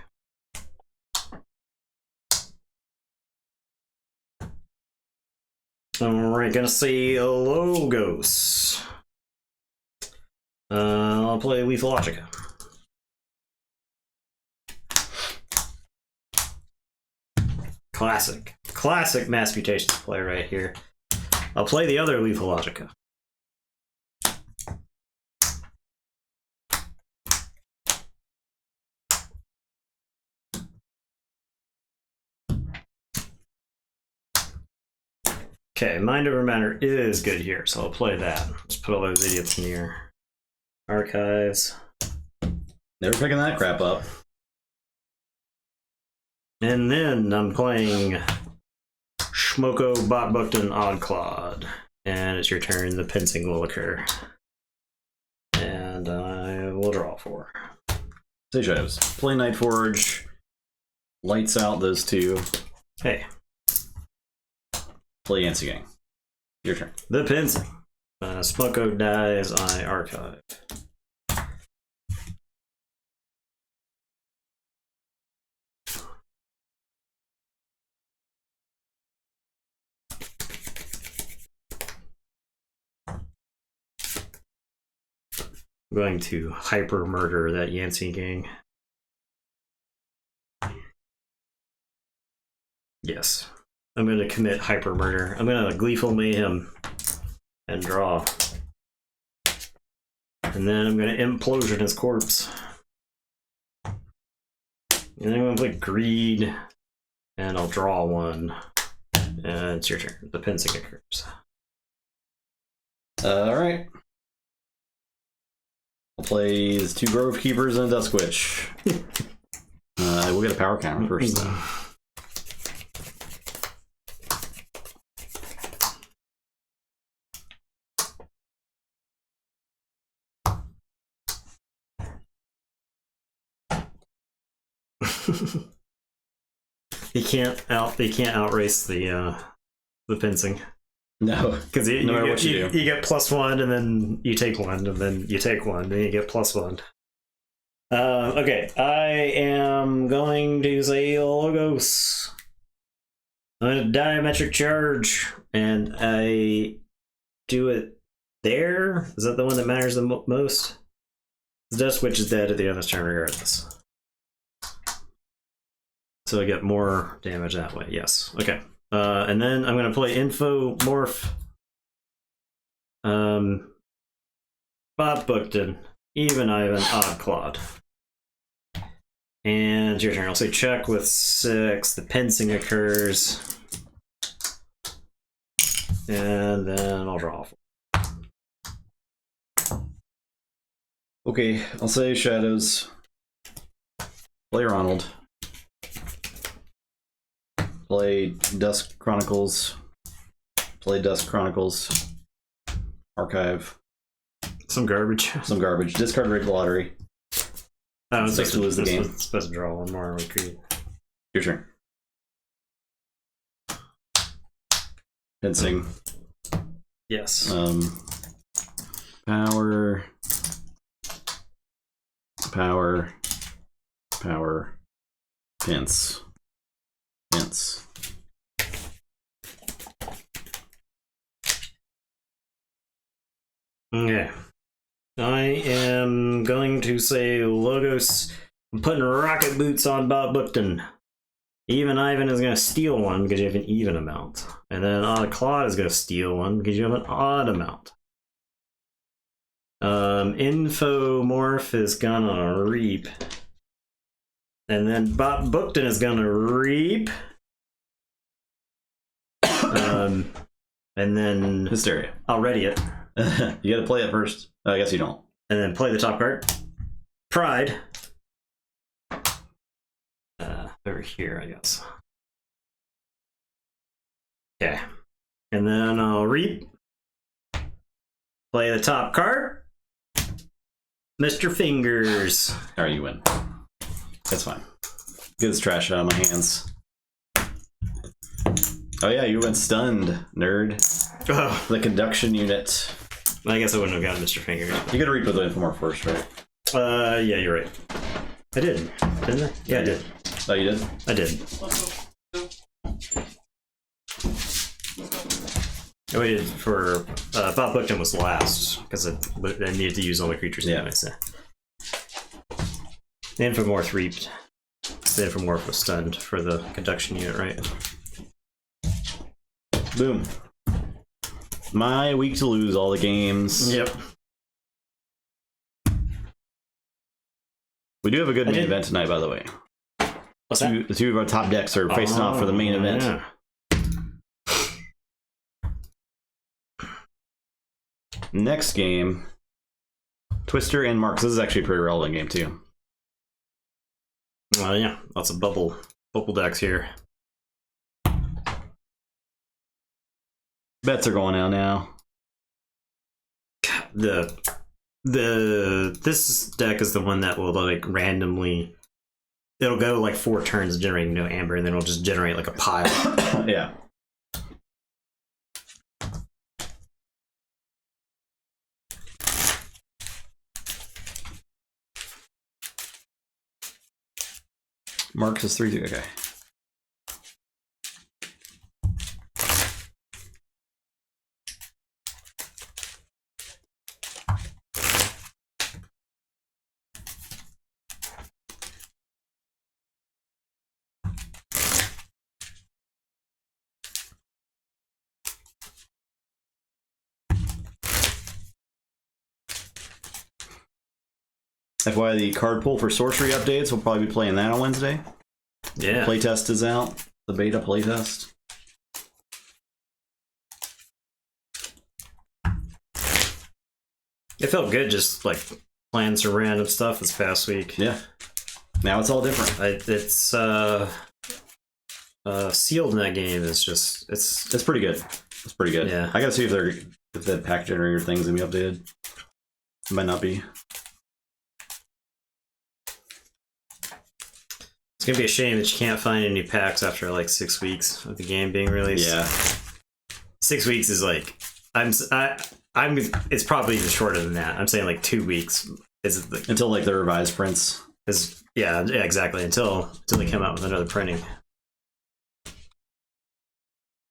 Alright, gonna see Logos. I'll play Lethal Logica. Classic Mass Mutations play right here. I'll play the other Lethal Logica. Okay, Mind Over Matter is good here, so I'll play that. Just put all those idiots in your archives. Never picking that crap up. Schmoko, Bot Booked, and Oddclod. And it's your turn. The pincing will occur. And I will draw 4. Say shadows. Play Nightforge. Lights out those 2. Hey. Play Yancey Gang. Your turn. The pincing. Smoko dies, I archive. I'm going to hyper murder that Yancey gang. Yes. I'm going to commit hyper murder. I'm going to Gleeful Mayhem and draw. And then I'm going to implosion his corpse. And then I'm going to play Greed. And I'll draw 1. And it's your turn. The pincing occurs. Alright. I'll play 2 Grove Keepers and a Dusk Witch. We'll get a power counter first, though. He can't outrace the pincing. No, because you get +1 and then you take 1 and then you take 1 and you get +1. Okay, I am going to say Logos. I'm going to diametric charge, and I do it there. Is that the one that matters the most? The Death Switch is dead at the end of this turn regardless. So I get more damage that way, yes. Okay. And then I'm going to play Info Morph. Bob Bookton, Even Ivan, Oddclod. And your turn. I'll say check with 6. The pincing occurs. And then I'll draw 4. Okay, I'll say shadows. Play Ronald. Play Dusk Chronicles. Play Dusk Chronicles. Archive. Some garbage. Some garbage. Discard Rig Lottery. Oh, it's supposed to lose the game. Supposed to draw 1 more with Creed. Your turn. Pincing. Yes. Power. Power. Power. Pince. Pince. Okay. I am going to say Logos. I'm putting rocket boots on Bob Bookton. Even Ivan is going to steal 1 because you have an even amount. And then Oddclod is going to steal 1 because you have an odd amount. Infomorph is going to reap. And then Bob Bookton is going to reap. And then Hysteria. I'll ready it. You gotta play it first. I guess you don't. And then play the top card. Pride. Over here, I guess. Okay. And then I'll reap. Play the top card. Mr. Fingers. Alright, you win. That's fine. Get this trash out of my hands. Oh yeah, you went stunned, nerd. Oh. The conduction unit. I guess I wouldn't have gotten Mr. Fingers. You gotta read with the Infomorph first, right? Yeah, you're right. I did. Didn't I? Yeah, I did. Oh, you did? I did. I waited for... Bob Bookton was last, because I needed to use all the creatures anyway, so. The Infomorph reaped. The Infomorph was stunned for the conduction unit, right? Boom. My week to lose all the games. Yep. We do have a good main event tonight, by the way. What's that? The 2 of our top decks are facing off for the main event. Yeah. Next game, Twister and Marks. This is actually a pretty relevant game, too. Yeah, lots of bubble decks here. Bets are going out now. This deck is the one that will like randomly. It'll go like 4 turns generating no amber, and then it'll just generate like a pile. Yeah. Marcus is 3-2. Okay. FYI, the card pool for sorcery updates, we'll probably be playing that on Wednesday. Yeah. Playtest is out. The beta playtest. It felt good just like playing some random stuff this past week. Yeah. Now it's all different. It's sealed in that game is just it's pretty good. It's pretty good. Yeah. I gotta see if the pack generator thing's gonna be updated. It might not be. It's gonna be a shame that you can't find any packs after like 6 weeks of the game being released. Yeah. 6 weeks is like it's probably even shorter than that. I'm saying like 2 weeks is like, until like the revised prints. Yeah, exactly. Until they come out with another printing.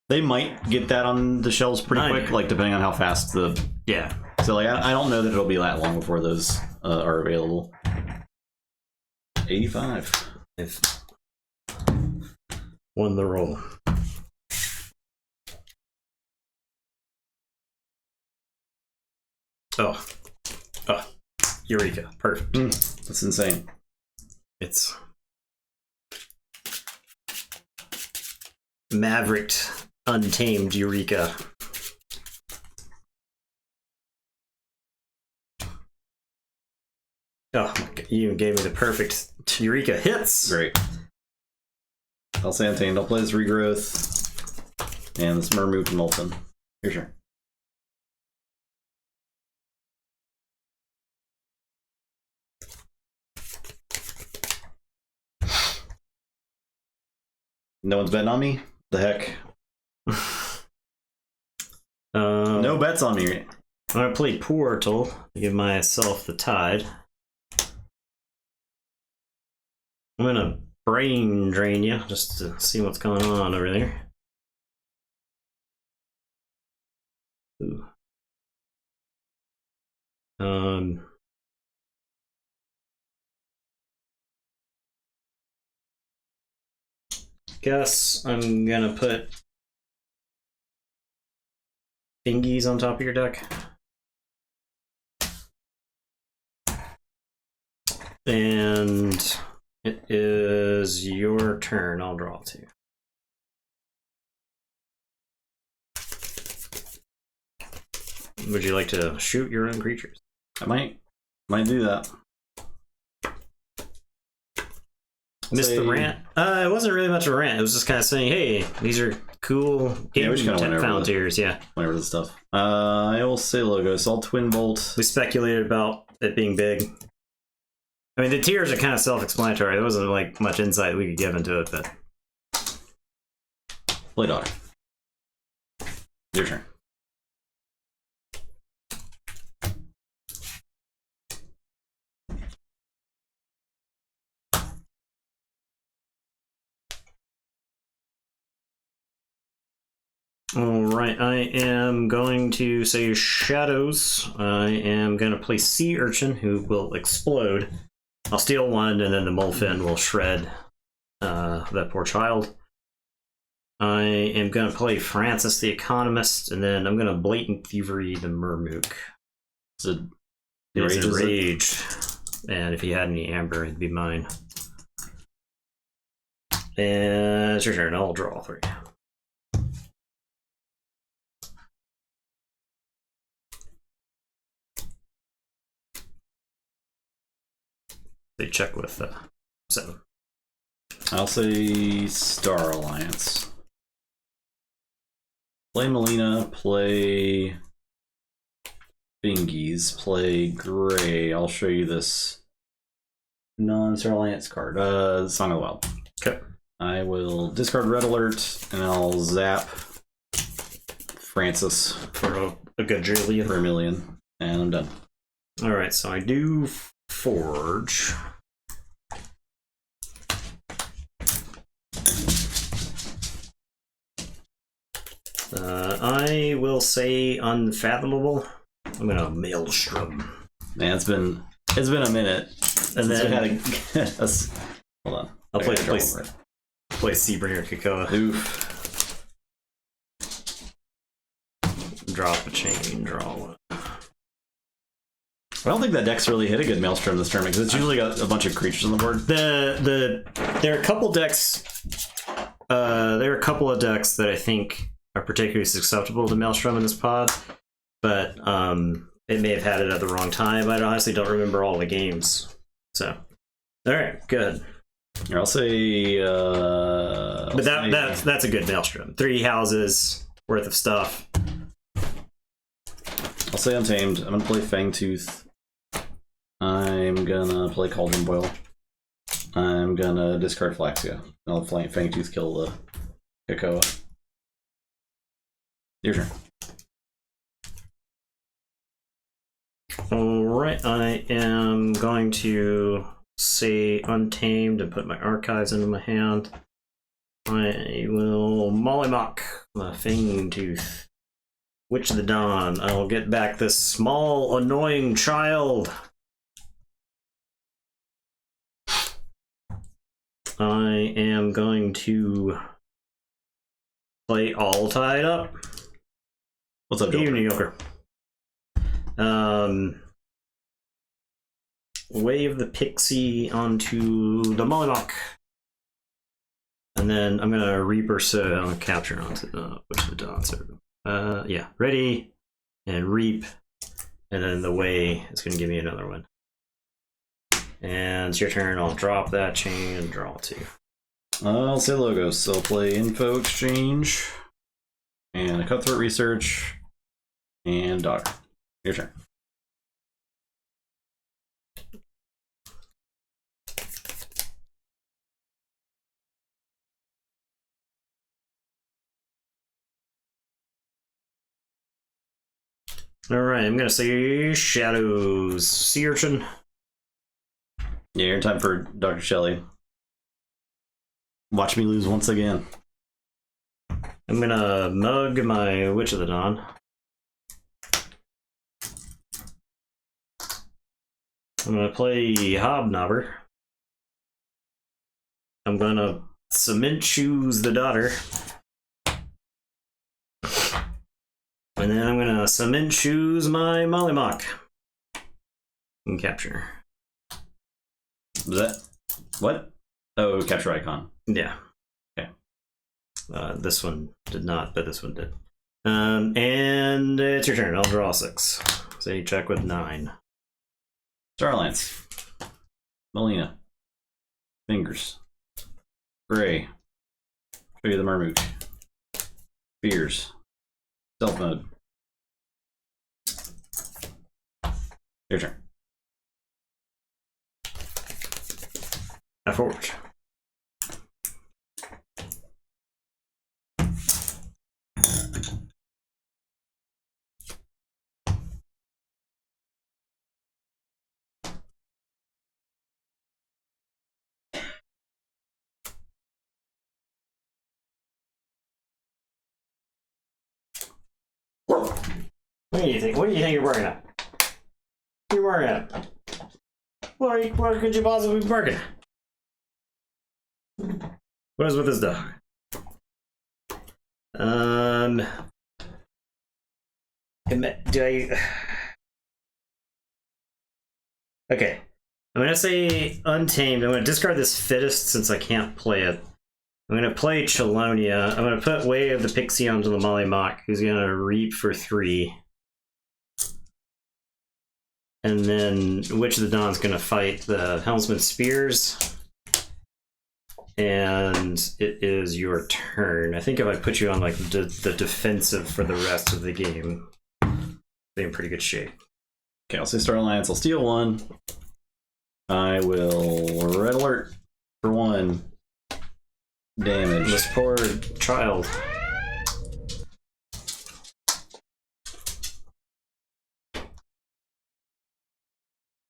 They might get that on the shelves pretty quick, like depending on how fast the So like I don't know that it'll be that long before those are available. 85. I've won the roll. Oh, Eureka! Perfect. That's insane. It's Maverick Untamed Eureka. Oh my God, you even gave me the perfect Eureka hits. Great. I'll say Untamed. I'll play this Regrowth and this Mermoot and Molten. Here, sure. No one's betting on me? The heck? No bets on me. I'm gonna play Portal to give myself the tide. I'm gonna brain drain you just to see what's going on over there. Ooh. Guess I'm gonna put thingies on top of your deck. And it is your turn. I'll draw 2. Would you like to shoot your own creatures? I might do that. Missed the rant. It wasn't really much of a rant. It was just kind of saying, hey, these are cool Gamefound TIERS. Yeah. Went over the stuff. I will say logos. All Twin Bolt. We speculated about it being big. I mean, the tiers are kind of self-explanatory. There wasn't like much insight we could give into it, but Play Daughter. Your turn. Alright, I am going to say Shadows. I am going to play Sea Urchin, who will explode. I'll steal 1, and then the Molefin will shred that poor child. I am going to play Francis the Economist, and then I'm going to Blatant Thievery the Mermook. It's a rage. And if he had any amber, it'd be mine. And it's your turn. I'll draw 3. They check with 7. I'll say Star Alliance. Play Melina, play Bingies, play Gray. I'll show you this non-Star Alliance card. Song of the Wild. Okay. I will discard Red Alert, and I'll zap Francis For a good Julian. for 1,000,000, and I'm done. Alright, so I do Forge. I will say Unfathomable. I'm gonna Maelstrom. Man, it's been a minute. And then hold on. I'll play it. Seabringer Kakoa. Oof. Drop a chain, draw one. I don't think that deck's really hit a good Maelstrom this tournament because it's usually got a bunch of creatures on the board. There are a couple decks. There are a couple of decks that I think are particularly susceptible to Maelstrom in this pod, but it may have had it at the wrong time. I honestly don't remember all the games. So, all right, good. Here, I'll say. But that's a good Maelstrom. 3 houses worth of stuff. I'll say Untamed. I'm gonna play Fangtooth. I'm gonna play Cauldron Boil. I'm gonna discard Flaxia. I'll Fangtooth kill the Kakoa. Your turn. Alright, I am going to say Untamed and put my archives into my hand. I will Mollymawk my Fangtooth. Witch of the Dawn. I'll get back this small, annoying child. I am going to play All Tied Up. What's up, Joker? Evening, Joker. Wave the Pixie onto the Mollymawk. And then I'm gonna Reaper, so I'm gonna capture onto the Witch of the Dawn. So, yeah, ready and Reap, and then the Way is gonna give me another one. And it's your turn. I'll drop that chain and draw 2. I'll say Logos. So I'll play Info Exchange and a Cutthroat Research and Dogger. Your turn. Alright, I'm gonna say Shadows. Sea Urchin. Yeah, your time for Dr. Shelley. Watch me lose once again. I'm gonna mug my Witch of the Dawn. I'm gonna play Hobnobber. I'm gonna Cement Shoes the Daughter. And then I'm gonna Cement Shoes my Mollymawk. And capture. Was that what? Oh, capture icon. Yeah. Okay. This one did not, but this one did. And it's your turn. I'll draw 6. So you check with 9. Starlance. Melina. Fingers. Gray. Show you the Marmooch. Fears. Stealth mode. Your turn. I Forge. What do you think? What do you think you're working at? What are you working at? What could you possibly be working at? What is with this dog? Do I? Okay, I'm gonna say Untamed. I'm gonna discard this Fittest since I can't play it. I'm gonna play Chelonia. I'm gonna put Way of the Pixie onto the Mollymawk, who's gonna Reap for 3. And then Witch of the Dawn's gonna fight the Helmsman Spears. and it is your turn. I think if I put you on like the defensive for the rest of the game, be in pretty good shape. Okay, I'll say Star Alliance. I'll steal 1. I will Red Alert for 1 damage. This poor child.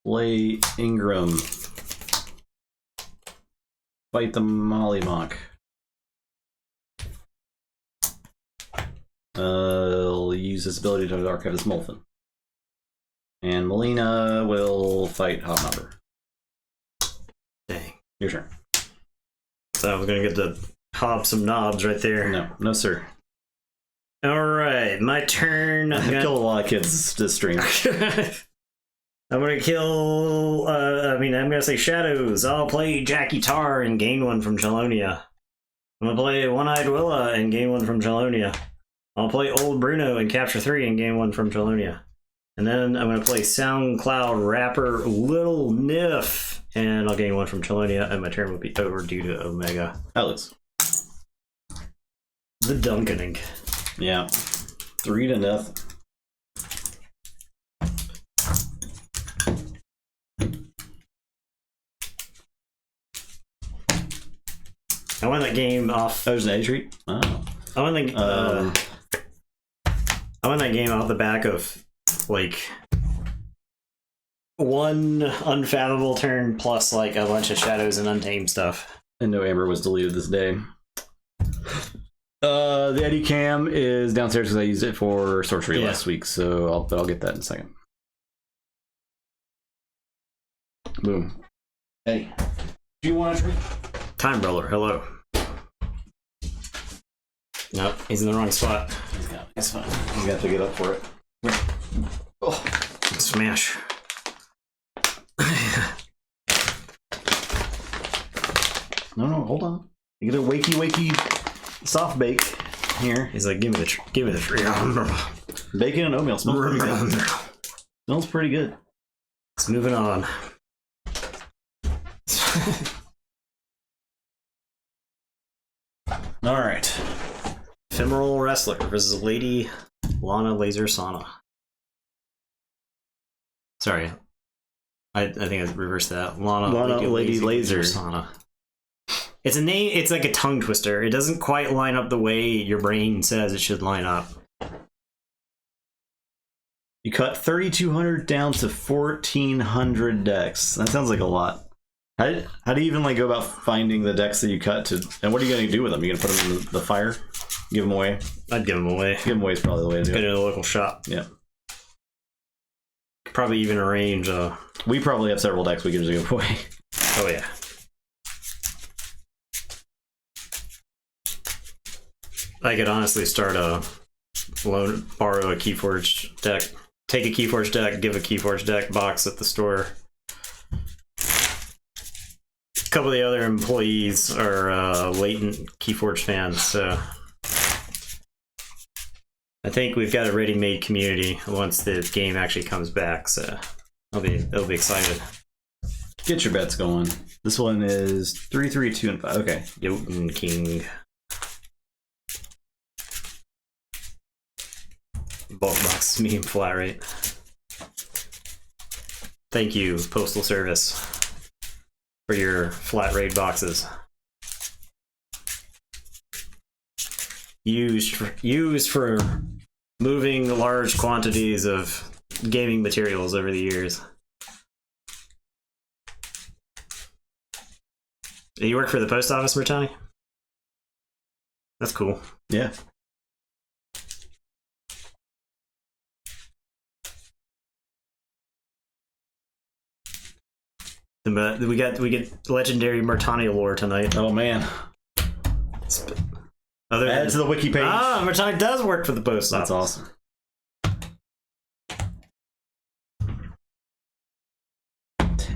Play Ingram. Fight the Mollymawk. I'll use this ability to archive this Molphin. And Melina will fight Hobnobber. Dang. Your turn. So I was gonna get to hob some knobs right there. No, sir. Alright, my turn. I've killed a lot of kids this stream. I'm gonna kill, I'm gonna say Shadows. I'll play Jackie Tar and gain 1 from Chelonia. I'm gonna play One-Eyed Willa and gain 1 from Chelonia. I'll play Old Bruno and capture 3 and gain 1 from Chelonia. And then I'm gonna play SoundCloud Rapper Little Niff and I'll gain 1 from Chelonia and my turn will be over due to Omega. Alex. The Dunkening. Yeah. 3-0. I won that game off. Oh, there's an edge read? Oh. I won that game off the back of like 1 unfathomable turn plus like a bunch of Shadows and Untamed stuff. And no Amber was deleted this day. The Eddie Cam is downstairs because I used it for sorcery last week, so I'll get that in a second. Boom. Hey, do you want a treat? Time Brawler, hello. Nope, he's in the wrong spot. It's fine. You got to get up for it. Oh, smash. No, hold on. You get a wakey soft bake here. He's like, give me the tree. Bacon and oatmeal smells pretty good. Smells pretty good. It's moving on. All right. Ephemeral Wrestler versus Lady Lana Laser Sauna. Sorry. I think I reversed that. Lana Lady Laser Sauna. It's a name, it's like a tongue twister. It doesn't quite line up the way your brain says it should line up. You cut 3,200 down to 1,400 decks. That sounds like a lot. How do you even like go about finding the decks that you cut to, and what are you going to do with them? You going to put them in the fire? Give them away? I'd give them away. Give them away is probably the way to do it. Go to the local shop. Yeah. Probably even arrange We probably have several decks we could just give away. Oh yeah. I could honestly start borrow a Keyforge deck, take a Keyforge deck, give a Keyforge deck box at the store. A couple of the other employees are latent Keyforge fans, so I think we've got a ready-made community once the game actually comes back. So they'll be excited. Get your bets going. This one is 3, 3, 2, and 5. Okay. Jotun King. Bulk box medium flat rate. Thank you, Postal Service, for your flat rate boxes. Used for moving large quantities of gaming materials over the years. You work for the post office, Bertani? That's cool. Yeah. But we get legendary Mertani lore tonight. Oh man. Add to the wiki page. Ah, Mertani does work for the post office. That's awesome.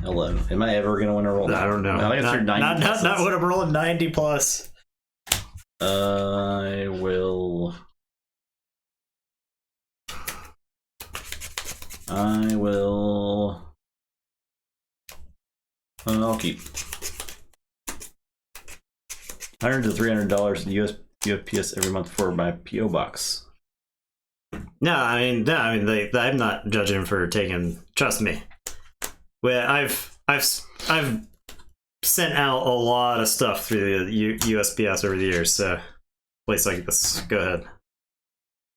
Hello. Am I ever gonna win a roll? I don't know. I think it's not when I'm rolling 90 plus. I will. I'll keep. $100 to $300 in USPS every month for my PO box. No, I mean, I'm not judging for taking. Trust me. Well, I've sent out a lot of stuff through the USPS over the years, so place like this. Go ahead.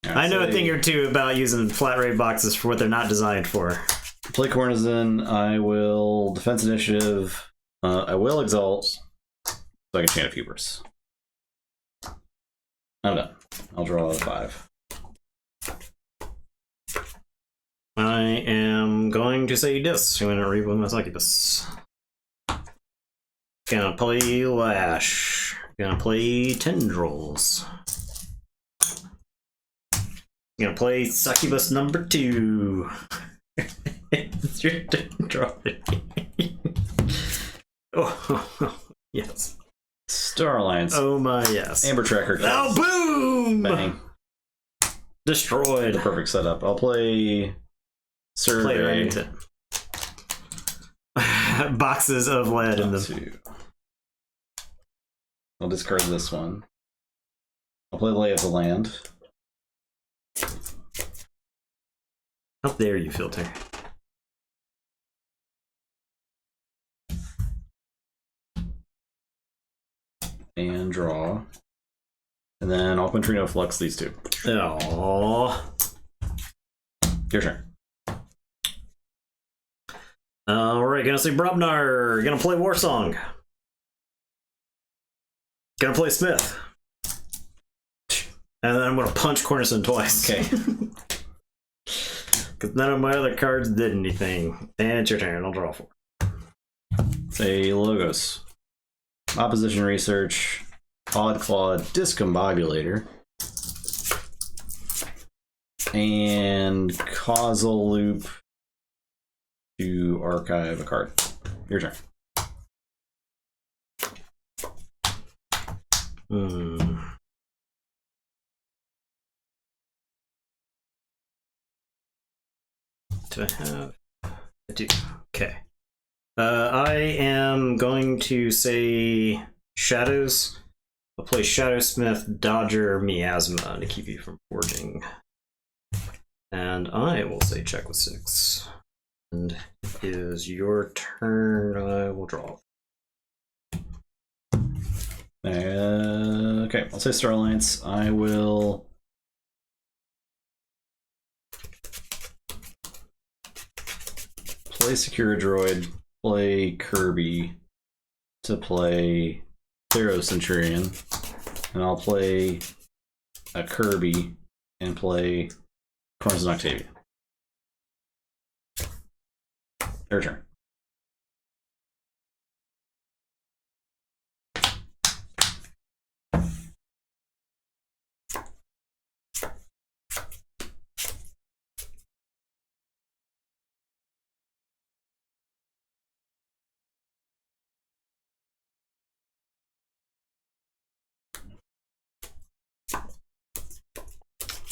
I know a thing or two about using flat rate boxes for what they're not designed for. Play Cornizon. I will Defense Initiative. I will Exalt, so I can chant a few bursts. I'm done. I'll draw a 5. I am going to say this. I'm going to read with my succubus. Gonna play Lash. Gonna play Tendrils. Gonna play succubus number 2. It's your turn to draw it. Oh, yes. Star Alliance. Oh my yes. Amber Tracker. Oh, boom! Bang. Destroyed. The perfect setup. I'll play Survey. Play Remington. Boxes of lead in them. 2. I'll discard this one. I'll play Lay of the Land. How dare you, Filter? And draw. And then I'll Quintrino Flux these 2. Aww. Your turn. Alright, gonna say Brobnar. Gonna play Warsong. Gonna play Smith. And then I'm gonna punch Cornison twice. Okay. Because none of my other cards did anything. And it's your turn. I'll draw 4. Say Logos. Opposition Research. Odd Claw Discombobulator. And Causal Loop to archive a card. Your turn. Do I have? I do. Okay. I am going to say Shadows. I'll play Shadowsmith, Dodger, Miasma to keep you from forging. And I will say check with 6. And it is your turn. I will draw. Okay, I'll say Star Alliance. I will play Secure Droid, play Kirby to play Thero Centurion, and I'll play a Kirby and play Cornison Octavia. Their turn.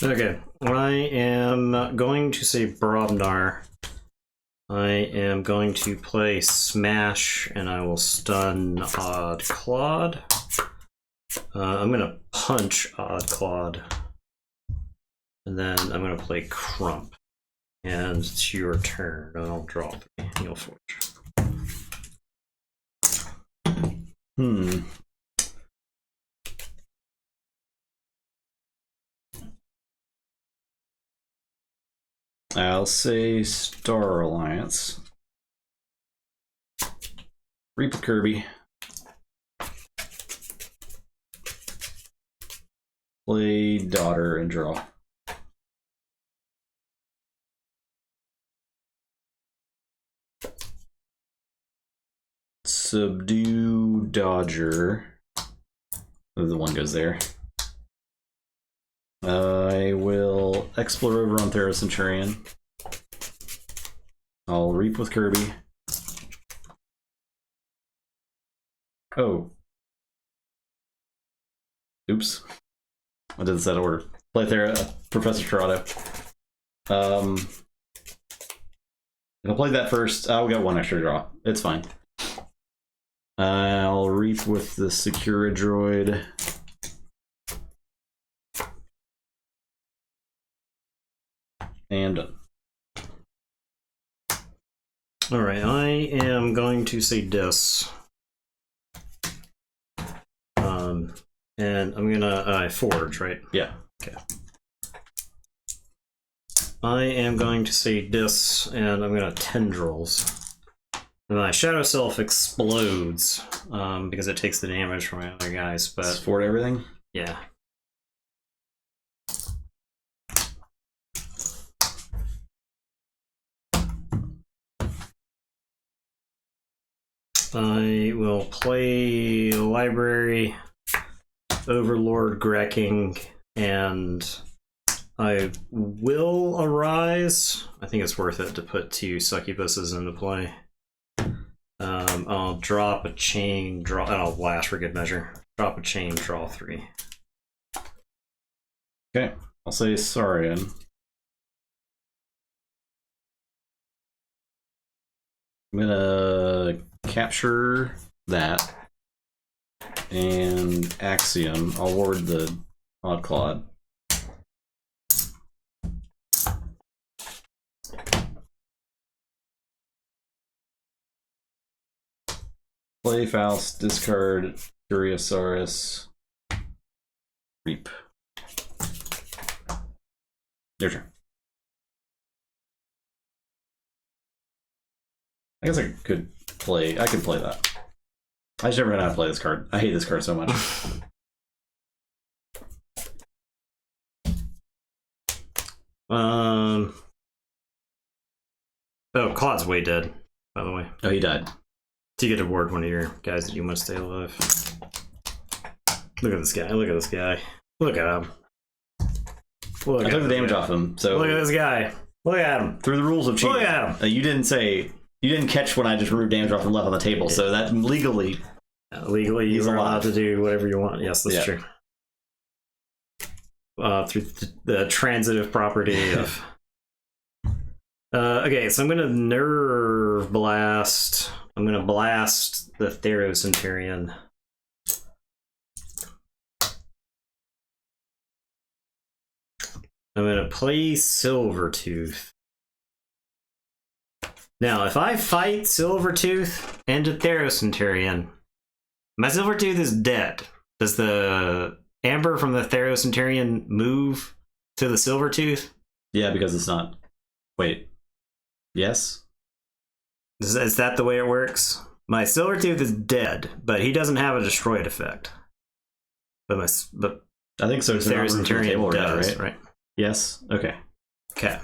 Okay, I am going to say Brobnar. I am going to play Smash, and I will stun Odd Claude. I'm going to punch Odd Claude. And then I'm going to play Crump. And it's your turn. I'll draw 3. You'll forge. I'll say Star Alliance. Reap the Kirby. Play Daughter and draw. Subdue Dodger. Oh, the one goes there. I will Explore over on Thero Centurion. I'll Reap with Kirby. Oh. Oops. I did this out of order. Play Professor Toronto. If I played that first, we got 1 extra draw. It's fine. I'll reap with the Secura droid. And done. All right, I am going to say dis. And I'm gonna forge, right? Yeah. Okay. I am going to say dis, and I'm gonna tendrils. And my shadow self explodes because it takes the damage from my other guys. But Fort everything. yeah. I will play Library, Overlord, Grekking, and I will Arise. I think it's worth it to put 2 succubuses into play. I'll drop a chain, draw, and I'll blast for good measure. Drop a chain, draw 3. Okay, I'll say Saurian. I'm gonna capture that and Axiom. I'll ward the Odd Clawed. Play Faust, discard Curiosaurus, reap. Your turn. I guess I could play. I could play that. I just never know how to play this card. I hate this card so much. Oh, Claude's way dead, by the way. Oh, he died. So you get to ward one of your guys that you must stay alive. Look at this guy. Look at this guy. Look at him. Look I took the damage off him. So look at this guy. Look at him. Through the rules of cheating. Look at him. You didn't catch when I just removed damage off and left on the table. So that legally, Legally, you're allowed to do whatever you want. Yes, that's true. Through the transitive property of. Okay, so I'm gonna nerve blast. I'm gonna blast the Thero Centurion. I'm gonna play Silvertooth. Now, if I fight Silvertooth and a Thero Centurion, my Silvertooth is dead. Does the Amber from the Thero Centurion move to the Silvertooth? yeah, because it's not. Wait. Yes. Is that the way it works? My Silvertooth is dead, but he doesn't have a destroyed effect. But I think so. Thero Centurion does, right? Yes. Okay. Okay.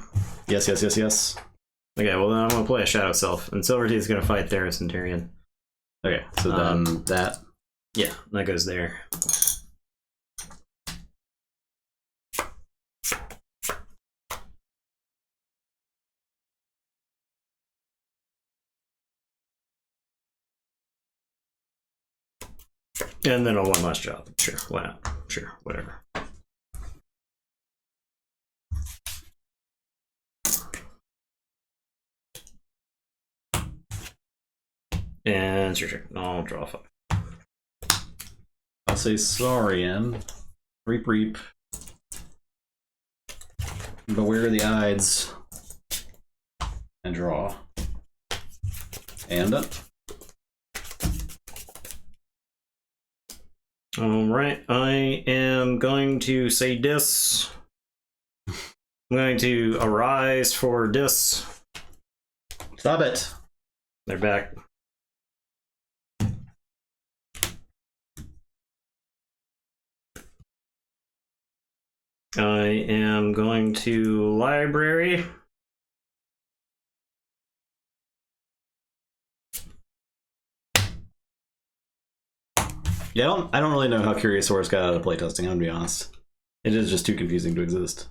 Yes. Yes. Okay, well then I'm going to play a Shadow Self, and Silvertooth is going to fight Thero Centurion. Okay, so then that. Yeah, that goes there. And then a one last job. Sure, why not? Sure, whatever. And it's your turn. I'll draw 5. I'll say Saurian. Reap. Beware the Ides. And draw. And up. Alright, I am going to say dis. I'm going to arise for dis. Stop it. They're back. I am going to library. Yeah, I don't really know how Curiosaurus got out of playtesting, I'm gonna be honest. It is just too confusing to exist.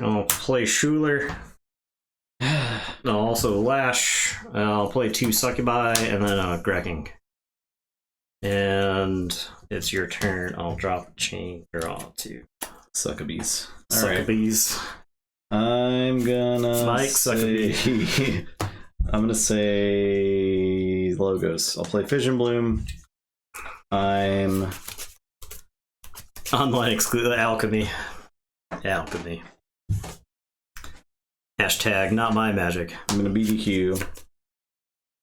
I'll play Schuler. I'll also Lash. I'll play 2 Succubi and then Grekking. And it's your turn. I'll drop a chain, draw 2. Succubies. Succubies. I'm gonna Mike say... I'm gonna say these logos. I'll play Fission Bloom. I'm online exclusive alchemy. Alchemy. Hashtag not my magic. I'm gonna BDQ.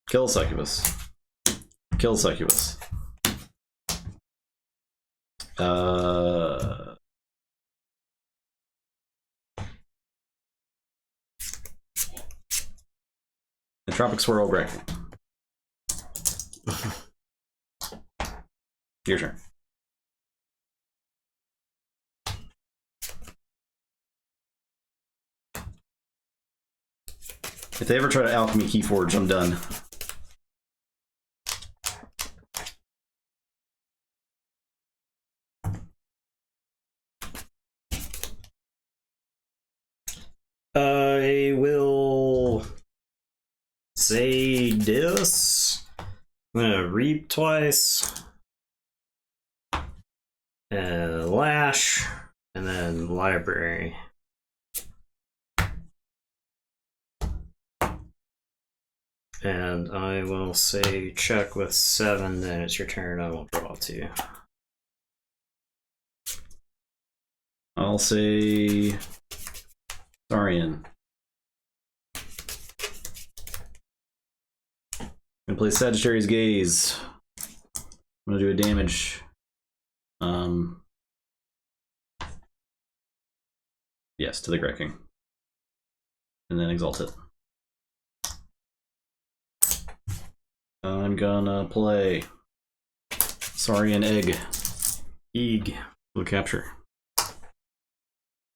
Kill Succubus. Kill Succubus. The Tropic Swirl Great. Your turn. If they ever try to alchemy Keyforge, I'm done. I will say this. I'm gonna reap twice. And lash. And then library. And I will say check with 7, then it's your turn. I will draw 2. I'll say Saurian. Gonna play Sagittarius Gaze. I'm gonna do a damage. Yes, to the Great King. And then exalt it. I'm gonna play Saurian Egg. Egg. We'll capture.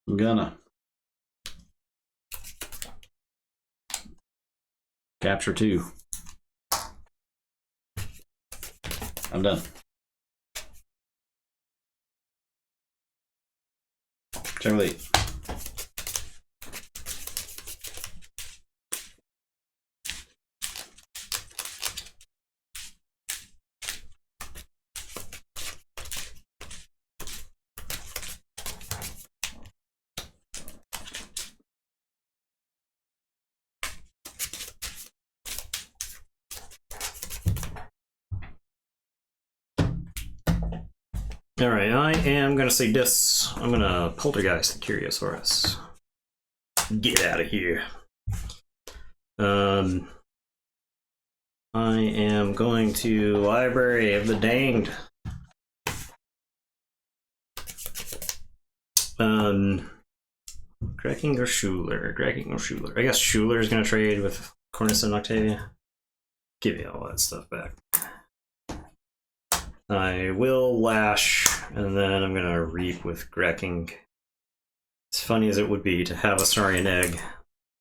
I'm gonna capture 2. I'm done. Check with 8. Alright, I am gonna say this. I'm gonna poltergeist the Curiosaurus. Get out of here. I am going to Library of the Danged. Grecking or Schuler? Grecking or Schuler? I guess Schuler is gonna trade with Cornus and Octavia. Give you all that stuff back. I will lash, and then I'm gonna reap with Grecking. As funny as it would be to have a Saurian Egg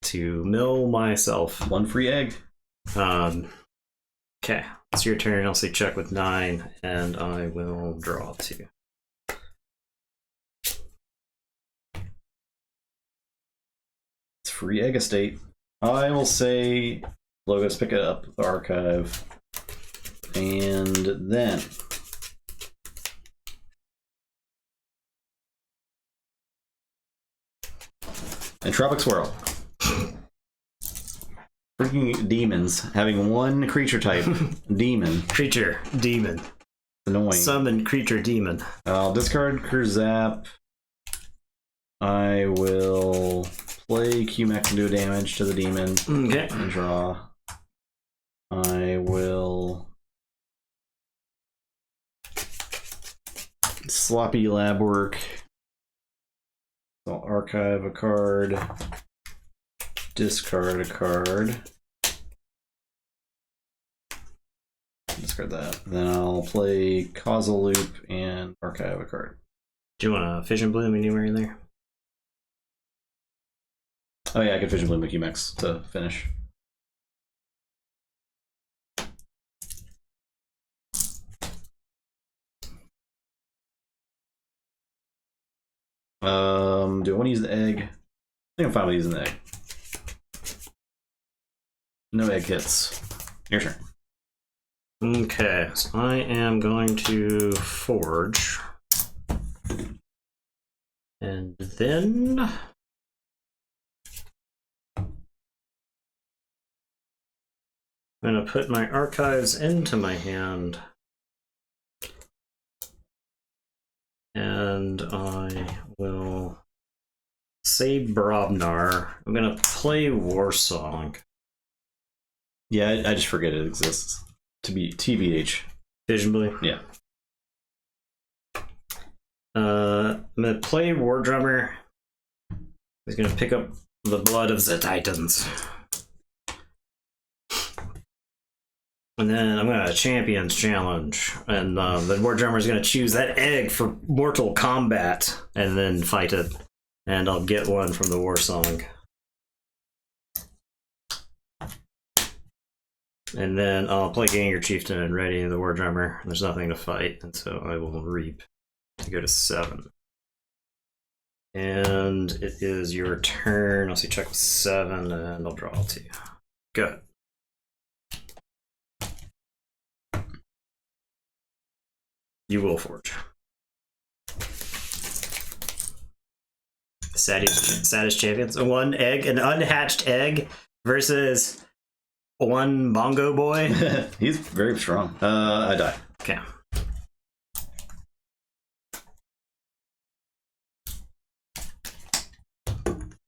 to mill myself. 1 free egg. Okay, it's your turn. I'll say check with 9, and I will draw 2. It's free egg estate. I will say Logos, pick it up, the archive, and then Tropic Swirl. Freaking demons having 1 creature type. Demon. Creature, demon. Annoying. Summon creature, demon. I'll discard Kurzap. I will play QMax and do damage to the demon. Okay. And draw. I will sloppy lab work. I'll archive a card, discard a card, discard that. Then I'll play Causal Loop and archive a card. Do you want a Fission Bloom anywhere in there? Oh yeah, I can Fission Bloom with QMax to finish. Do I want to use the egg? I think I'm fine with using the egg. No egg hits. Your turn. Okay, so I am going to forge. And then I'm gonna put my archives into my hand. And I will say Brobnar. I'm gonna play Warsong. Yeah, I just forget it exists. To be TBH. Visually. Yeah. I'm gonna play War Drummer. He's gonna pick up the blood of the Titans. And then I'm gonna Champions Challenge. And the War Drummer is gonna choose that egg for Mortal Kombat and then fight it. And I'll get one from the War Song. And then I'll play Ganger Chieftain and ready the War Drummer. There's nothing to fight, and so I will reap to go to 7. And it is your turn. I'll see check with 7, and I'll draw 2. Good. You will forge. Saddest champions. One egg, an unhatched egg versus one bongo boy. He's very strong. I die. Okay.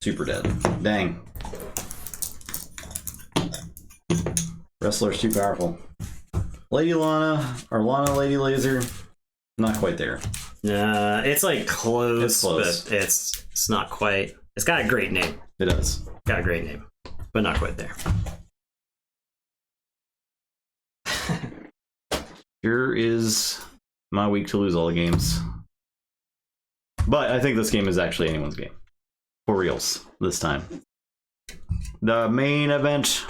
Super dead. Dang. Wrestler's too powerful. Lady Lana, or Lana Lady Laser, not quite there. It's like close, It's close. but it's not quite. It's got a great name. It does. Got a great name, but not quite there. Here is my week to lose all the games. But I think this game is actually anyone's game. For reals, this time. The main event.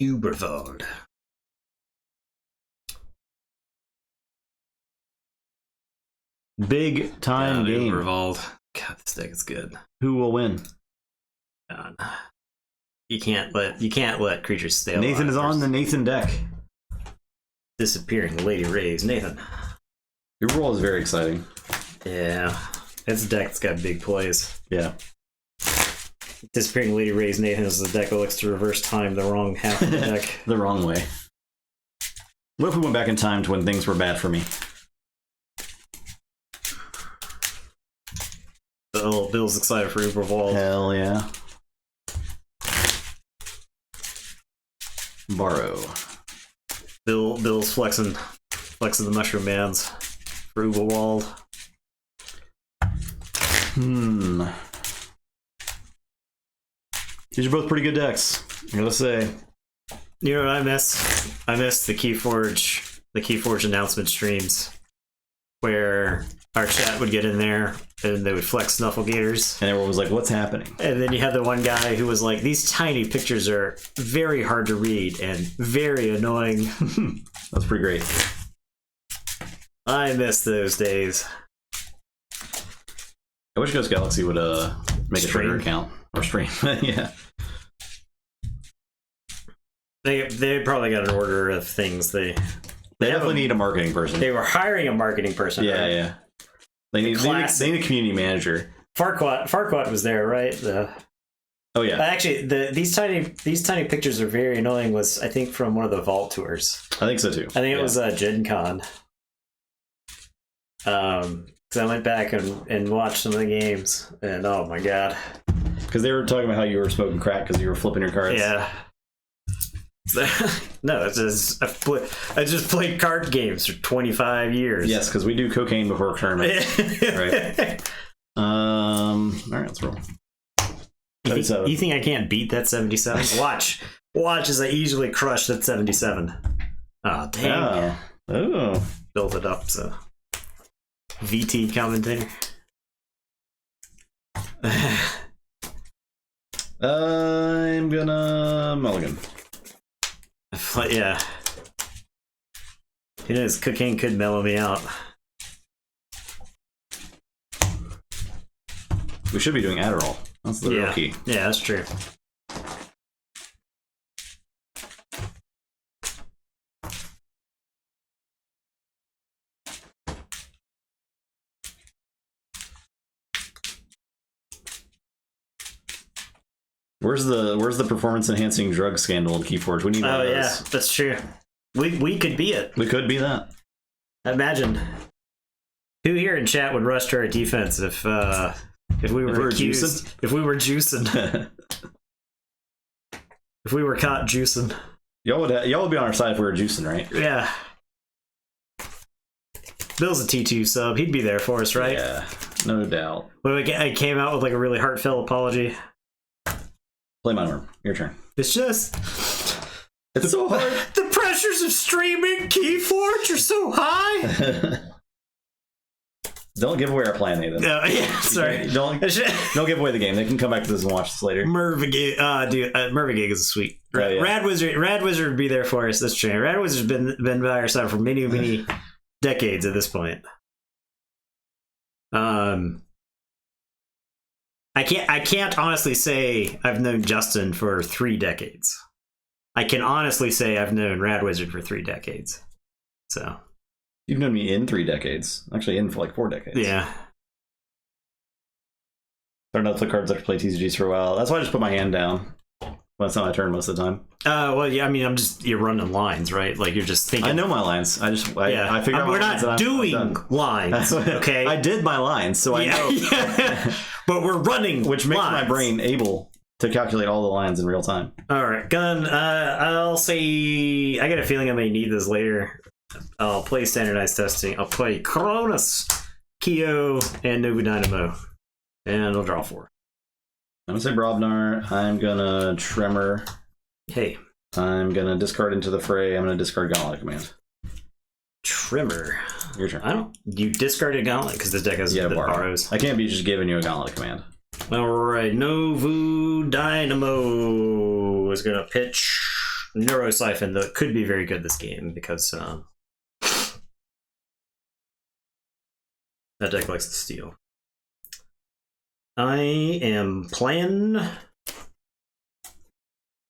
Ubervold. Big time game. Ubervold. God, this deck is good. Who will win? God. You can't let creatures stay alive. Nathan is on the Nathan deck. Disappearing Lady Rays. Nathan. Your role is very exciting. Yeah. It's a deck that's got big plays. Yeah. Disappearing Lady Rays Nathan is the deck that looks to reverse time the wrong half of the deck. The wrong way. What if we went back in time to when things were bad for me? Bill's excited for Ubervold. Hell yeah. Borrow. Bill's flexing the mushroom bands for Ubervold. These are both pretty good decks, I gotta say. You know what I miss? I miss the Keyforge announcement streams where our chat would get in there and they would flex Snufflegators. And everyone was like, what's happening? And then you had the one guy who was like, these tiny pictures are very hard to read and very annoying. That's pretty great. I miss those days. I wish Ghost Galaxy would make a Twitter account or stream. Yeah. They probably got an order of things. They definitely need a marketing person. They were hiring a marketing person. Yeah, right? yeah. They need a community manager. Farquaad was there, right? Oh yeah. Actually, these tiny pictures are very annoying. Was I think from one of the Vault tours. I think so too. I think it was Gen Con. Because I went back and watched some of the games, and oh my god. Because they were talking about how you were smoking crack because you were flipping your cards. Yeah. No, it's just I just played card games for 25 years. Yes, because we do cocaine before tournament. Right. All right, let's roll. You think I can't beat that 77? Watch as I easily crush that 77. Oh dang! Oh. Built it up so. VT commentator. I'm gonna mulligan. Yeah. Who knows? Cocaine could mellow me out. We should be doing Adderall. That's the real key. Yeah, that's true. Where's the performance enhancing drug scandal in Keyforge? We need one of those. Yeah, that's true. We could be it. We could be that. Imagine who here in chat would rush to our defense if we were accused, juicing? if we were juicing, if we were caught juicing. Y'all would be on our side if we were juicing, right? Yeah. Bill's a T2 sub. He'd be there for us, right? Yeah, no doubt. But I came out with like a really heartfelt apology. Play my worm. Your turn. It's just It's so hard. the pressures of streaming Keyforge are so high. Don't give away our plan, Nathan. Yeah, sorry. Don't give away the game. They can come back to this and watch this later. Mervigig, dude, Mervigig is sweet. Oh, yeah. Rad Wizard would be there for us. That's true. Rad Wizard's been by our side for many decades at this point. I can't honestly say I've known Justin for 3 decades. I can honestly say I've known Rad Wizard for 3 decades. So You've known me in 3 decades. Actually, in for like 4 decades. yeah. Started out to play cards after play TCGs for a while. That's why I just put my hand down. That's not my turn most of the time. Well, yeah. I mean, you're running lines, right? Like you're just thinking. I know my lines. I figure out we're my lines not doing lines. Okay. I did my lines, so I know. Yeah. But we're running, Which makes lines. my brain able to calculate all the lines in real time. All right, Gun. I'll say I got a feeling I may need this later. I'll play standardized testing. I'll play Cronus, Kyo, and Novu Dynamo, and I'll draw 4. I'm gonna say Brobnar. I'm gonna Tremor. Hey, I'm gonna discard Into the Fray. I'm gonna discard Gauntlet Command. Trimmer. Your turn. You discarded Gauntlet because this deck has the borrows. I can't be just giving you a Gauntlet Command. All right, Novu Dynamo is gonna pitch Neurosiphon, that could be very good this game because that deck likes to steal. I am playing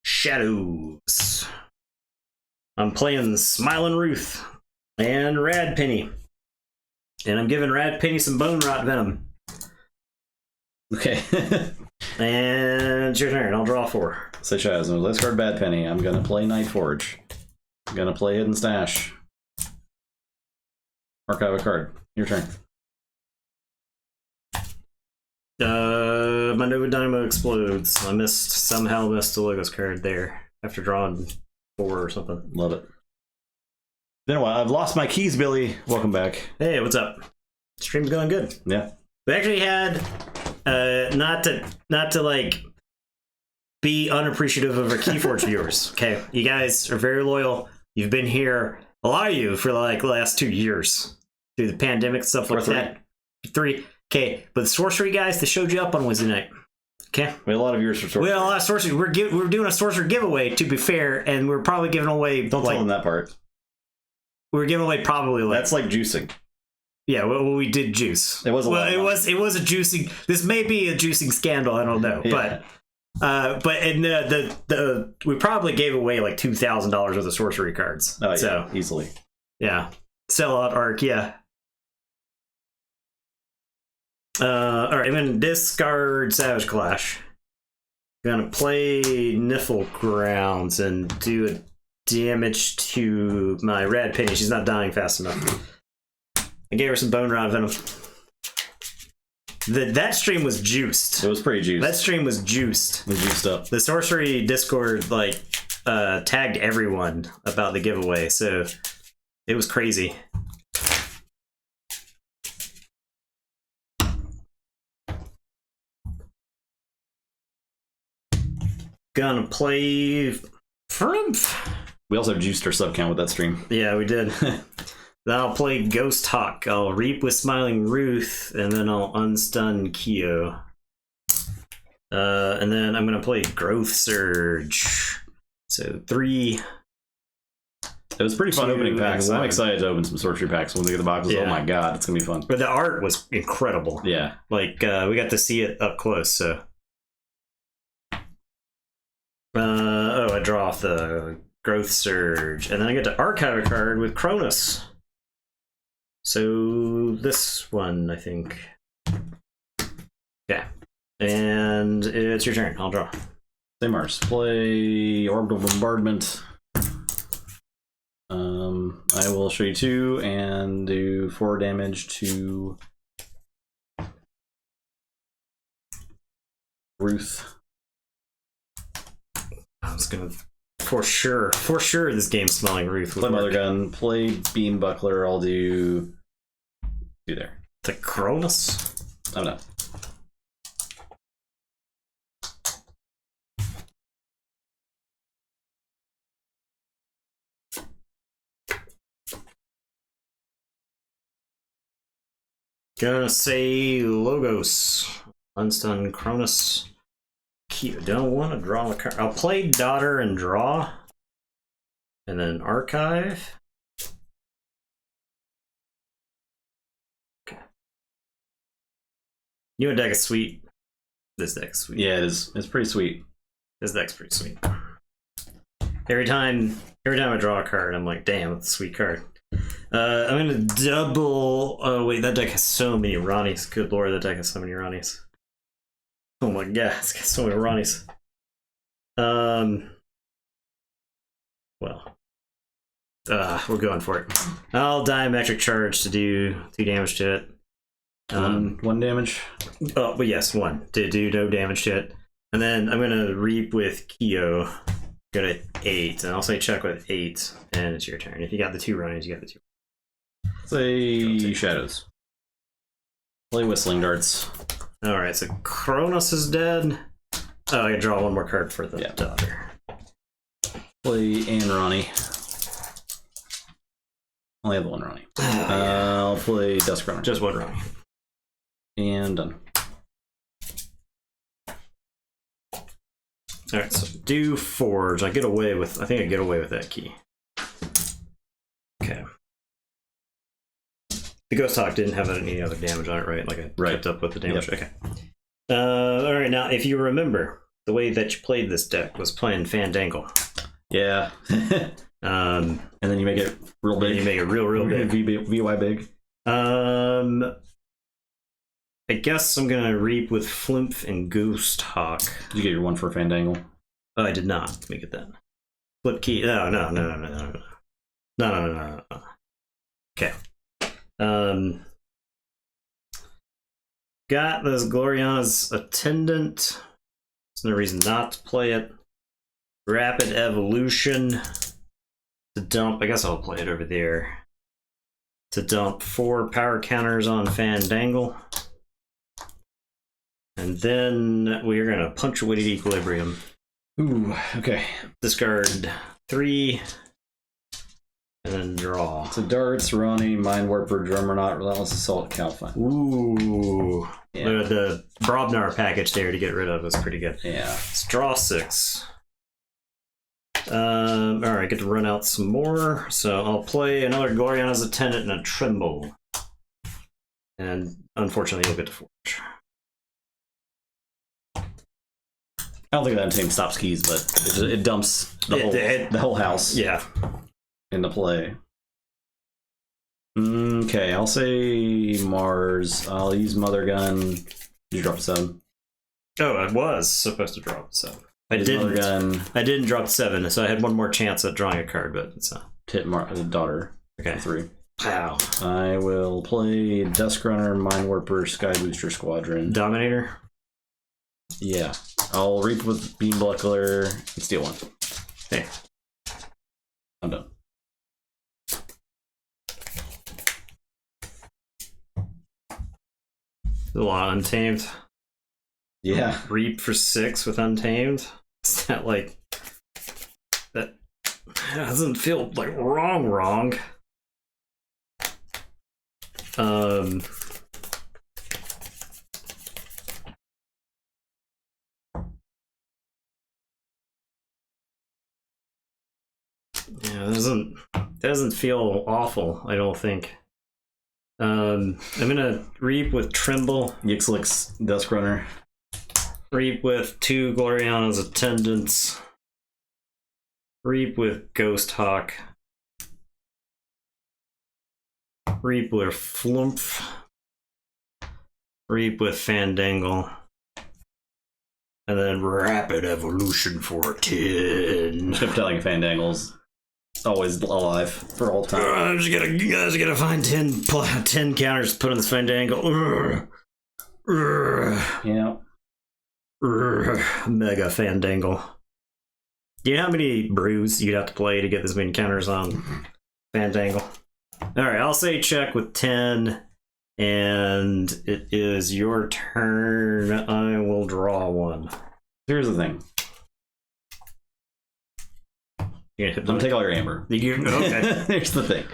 Shadows. I'm playing Smiling Ruth and Rad Penny. And I'm giving Rad Penny some Bone Rot Venom. Okay. And it's your turn. I'll draw 4. Say Shadows. Let's discard Bad Penny. I'm gonna play Nightforge. I'm gonna play Hidden Stash. Archive a card. Your turn. My Nova Dynamo explodes. I somehow missed a Logos card there after drawing 4 or something. Love it. Then what? I've lost my keys, Billy. Welcome back. Hey, what's up? Stream's going good. Yeah. We actually had not to like be unappreciative of our Keyforge viewers. Okay, you guys are very loyal. You've been here, a lot of you, for like the last 2 years through the pandemic stuff like that. 3. Okay, but the sorcery guys, they showed you up on Wednesday night. Okay, We had a lot of viewers for sorcery. we had a lot of sorcery. We're doing a sorcerer giveaway, to be fair, and we're probably giving away. Don't tell them that part. We're giving away probably like. That's like juicing. Yeah, well, we did juice. It was a lot. It was a juicing. This may be a juicing scandal. I don't know, Yeah. but and the we probably gave away like $2,000 worth of sorcery cards. Oh yeah, So easily. yeah, sellout arc. Yeah. All right, I'm gonna discard Savage Clash. Gonna play Niffle Grounds and do a damage to my Rad Penny. She's not dying fast enough. I gave her some Bone Rot Venom. That stream was juiced. It was pretty juiced. That stream was juiced. It was juiced up. The Sorcery Discord tagged everyone about the giveaway, so it was crazy. Gonna play Frumph. We also juiced our sub count with that stream. Yeah, we did. Then I'll play Ghost Hawk. I'll Reap with Smiling Ruth, and then I'll Unstun Kyo. And then I'm gonna play Growth Surge. So 3. It was pretty fun 2 opening packs. and I'm 1. excited to open some sorcery packs when we get the boxes. Yeah. Oh my god, it's gonna be fun. But the art was incredible. Yeah. Like we got to see it up close. So, I draw off the Growth Surge, and then I get to archive a card with Cronus. So this one, I think. Yeah, and it's your turn. I'll draw. Say Mars. Play Orbital Bombardment. I will show you 2 and do 4 damage to Ruth. I was gonna for sure this game's smelling Ruth. Play Mother Gun. Play Beam Buckler. I'll do 2 there. The Cronus. I'm done. Gonna say Logos. Unstun Cronus. Don't want to draw a card. I'll play Daughter and draw. And then Archive. Okay. Your deck is sweet. This deck's sweet. Yeah, it is. It's pretty sweet. This deck's pretty sweet. Every time I draw a card, I'm like, damn, it's a sweet card. I'm gonna double. Oh wait, that deck has so many Ronnies. Good lord, that deck has so many Ronnies. Oh my god, it's got so many Ronnies. Well, we're going for it. I'll Diametric Charge to do 2 damage to it. 1 damage. Oh, but yes, 1 to do no damage to it, and then I'm gonna Reap with Kyo. Go to 8, and I'll say check with 8, and it's your turn. If you got the 2 Ronnies, you got the 2. Play Shadows. Play Whistling Darts. Alright, so Kronos is dead. Oh, I can draw 1 more card for the daughter. Play Anne Ronnie. Only have the 1 Ronnie. I'll play Dusk Runner. Just 1 Ronnie. And done. Alright, so do Forge. I think I get away with that key. Okay. The Ghost Hawk didn't have any other damage on it, right? Like I kept up with the damage. Yep. Okay. Alright, now if you remember, the way that you played this deck was playing Fandangle. Yeah. And then you make it real big. You make it real big. VY big. I guess I'm gonna Reap with Flumph and Ghost Hawk. Did you get your 1 for Fandangle? Oh, I did not. Let me get that. Flip key. No. Okay. Got this Gloriana's Attendant. There's no reason not to play it. Rapid Evolution. To dump. I guess I'll play it over there. To dump 4 power counters on Fandangle. And then we are going to Punctuated Equilibrium. Ooh, okay. Discard 3. And then draw. So Darts, Ronnie, Mind Warper, Drummernaut, Relentless Assault, Calfine. Ooh. Yeah. The Brobnar package there to get rid of was pretty good. Yeah. Let's draw 6. Alright, get to run out some more. So I'll play another Gloriana's Attendant and a Tremble. And unfortunately, you'll get to Forge. I don't think that team stops keys, but it dumps the whole house. Yeah. Into play. Okay, I'll say Mars. I'll use Mother Gun. You drop 7. Oh, I was supposed to drop 7. I Mother Gun. I didn't drop 7, so I had 1 more chance at drawing a card, but it's hit Daughter. Okay. 3. Wow. I will play Dusk Runner, Mind Warper, Sky Booster Squadron. Dominator? Yeah. I'll Reap with Beam Buckler and steal 1. Hey. I'm done. A lot of Untamed. Yeah. Reap for 6 with Untamed. Is that like... That doesn't feel like wrong. Yeah, it doesn't feel awful, I don't think. I'm gonna Reap with Tremble. Yixlix, Dusk Runner. Reap with 2 Gloriana's Attendants. Reap with Ghost Hawk. Reap with Flumph. Reap with Fandangle. And then rapid evolution for 10. Chip-telling Fandangle's always alive for all time. I just gotta find 10 counters to put on this Fandangle. Yeah. Mega Fandangle. Do you know how many brews you'd have to play to get this many counters on Fandangle? Alright, I'll say check with 10. And it is your turn. I will draw one. Here's the thing. You're Don't take all your amber. Okay. Here's the thing.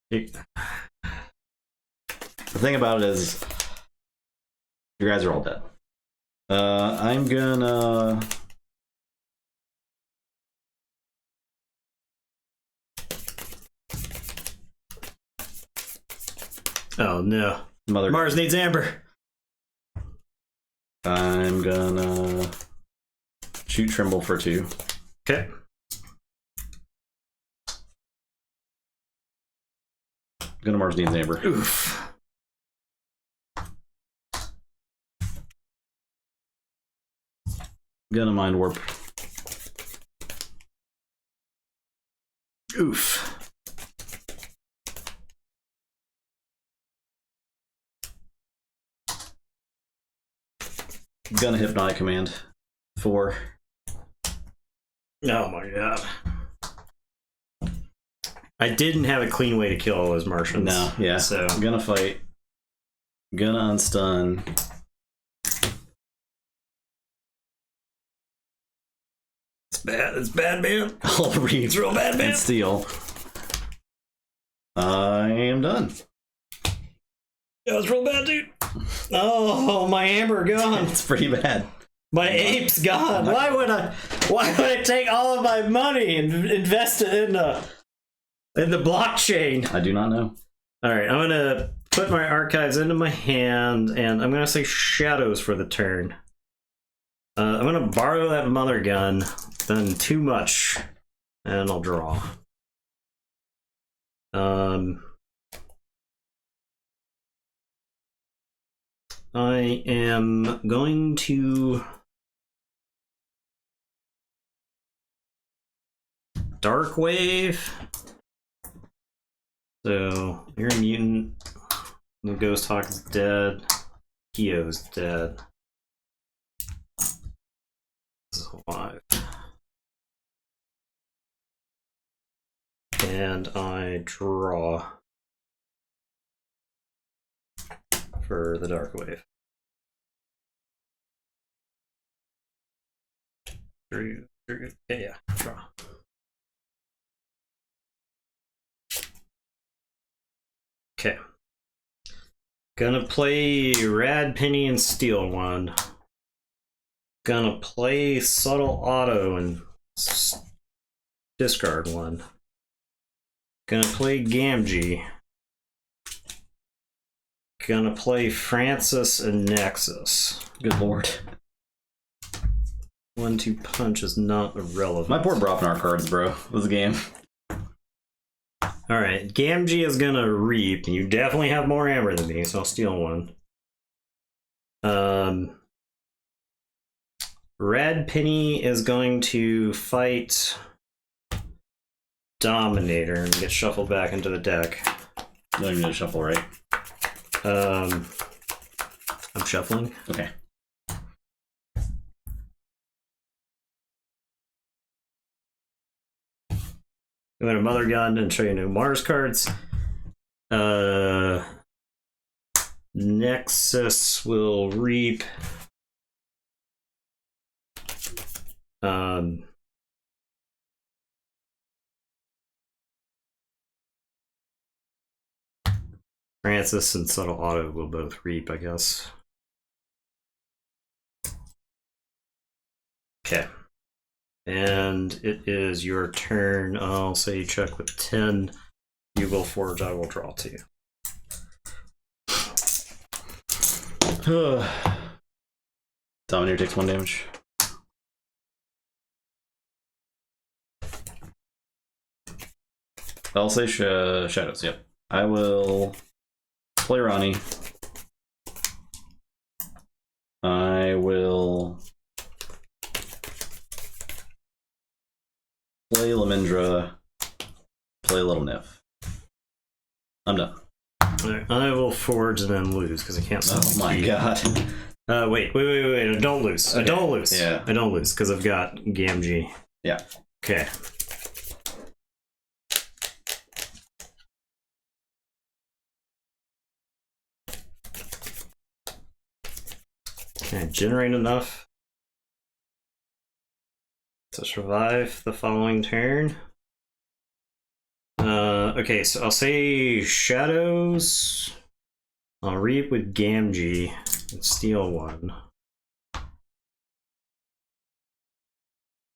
The thing about it is, you guys are all dead. I'm gonna... Oh no. Mars needs amber. I'm gonna shoot Trimble for 2. Okay. Gonna Mars needs amber. Oof. Gonna Mind Warp. Oof. Gonna Hypnotic Command. 4. Oh my god. I didn't have a clean way to kill all those Martians. No, yeah. So Gonna fight. Gonna unstun. it's bad. It's bad, man. I'll read. It's real bad, man. And steal. I am done. That was real bad, dude. Oh, my amber gone. It's pretty bad. My ape's gone. Why would I take all of my money and invest it in the blockchain? I do not know. All right, I'm gonna put my archives into my hand, and I'm gonna say shadows for the turn. I'm gonna borrow that mother gun, then too much, and I'll draw. I am going to Dark Wave. So you're a mutant. The Ghost Hawk is dead. Kyo's dead. This is alive. And I draw for the Dark Wave. Yeah, draw. Okay. Gonna play Rad Penny and Steel one. Gonna play Subtle Auto and discard one. Gonna play Gamgee. Gonna play Francis and Nexus. Good lord. 1-2 punch is not irrelevant. My poor Brofnar cards, bro. This game. Alright, Gamgee is gonna reap, and you definitely have more amber than me, so I'll steal one. Red Penny is going to fight Dominator and get shuffled back into the deck. You don't even need to shuffle, right? I'm shuffling. Okay. I'm gonna Mother Gun and show you no Mars cards. Nexus will reap. Francis and Subtle Auto will both reap, I guess. Okay. And it is your turn. I'll say check with 10. You will forge, I will draw 2. Dominator takes 1 damage. I'll say shadows, yep. I will play Ronnie. I will play Lamindra, play Little Niff. I'm done. I will forge and then lose because I can't. Oh my god. Wait. I don't lose. Okay. I don't lose. Yeah. I don't lose because I've got Gamgee. Yeah. Okay. Can I generate enough to survive the following turn? Okay, so I'll say Shadows. I'll reap with Gamgee and steal one.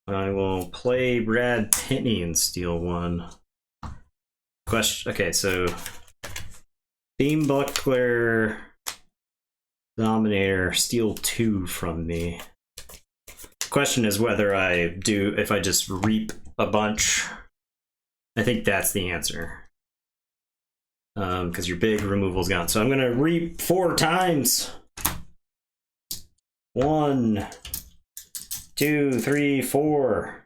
I will play Brad Pitney and steal one. Question. Okay, so Theme Buckler, Dominator, steal 2 from me. Question is whether if I just reap a bunch. I think that's the answer. Because your big removal's gone. So I'm gonna reap 4 times. 1, 2, 3, 4.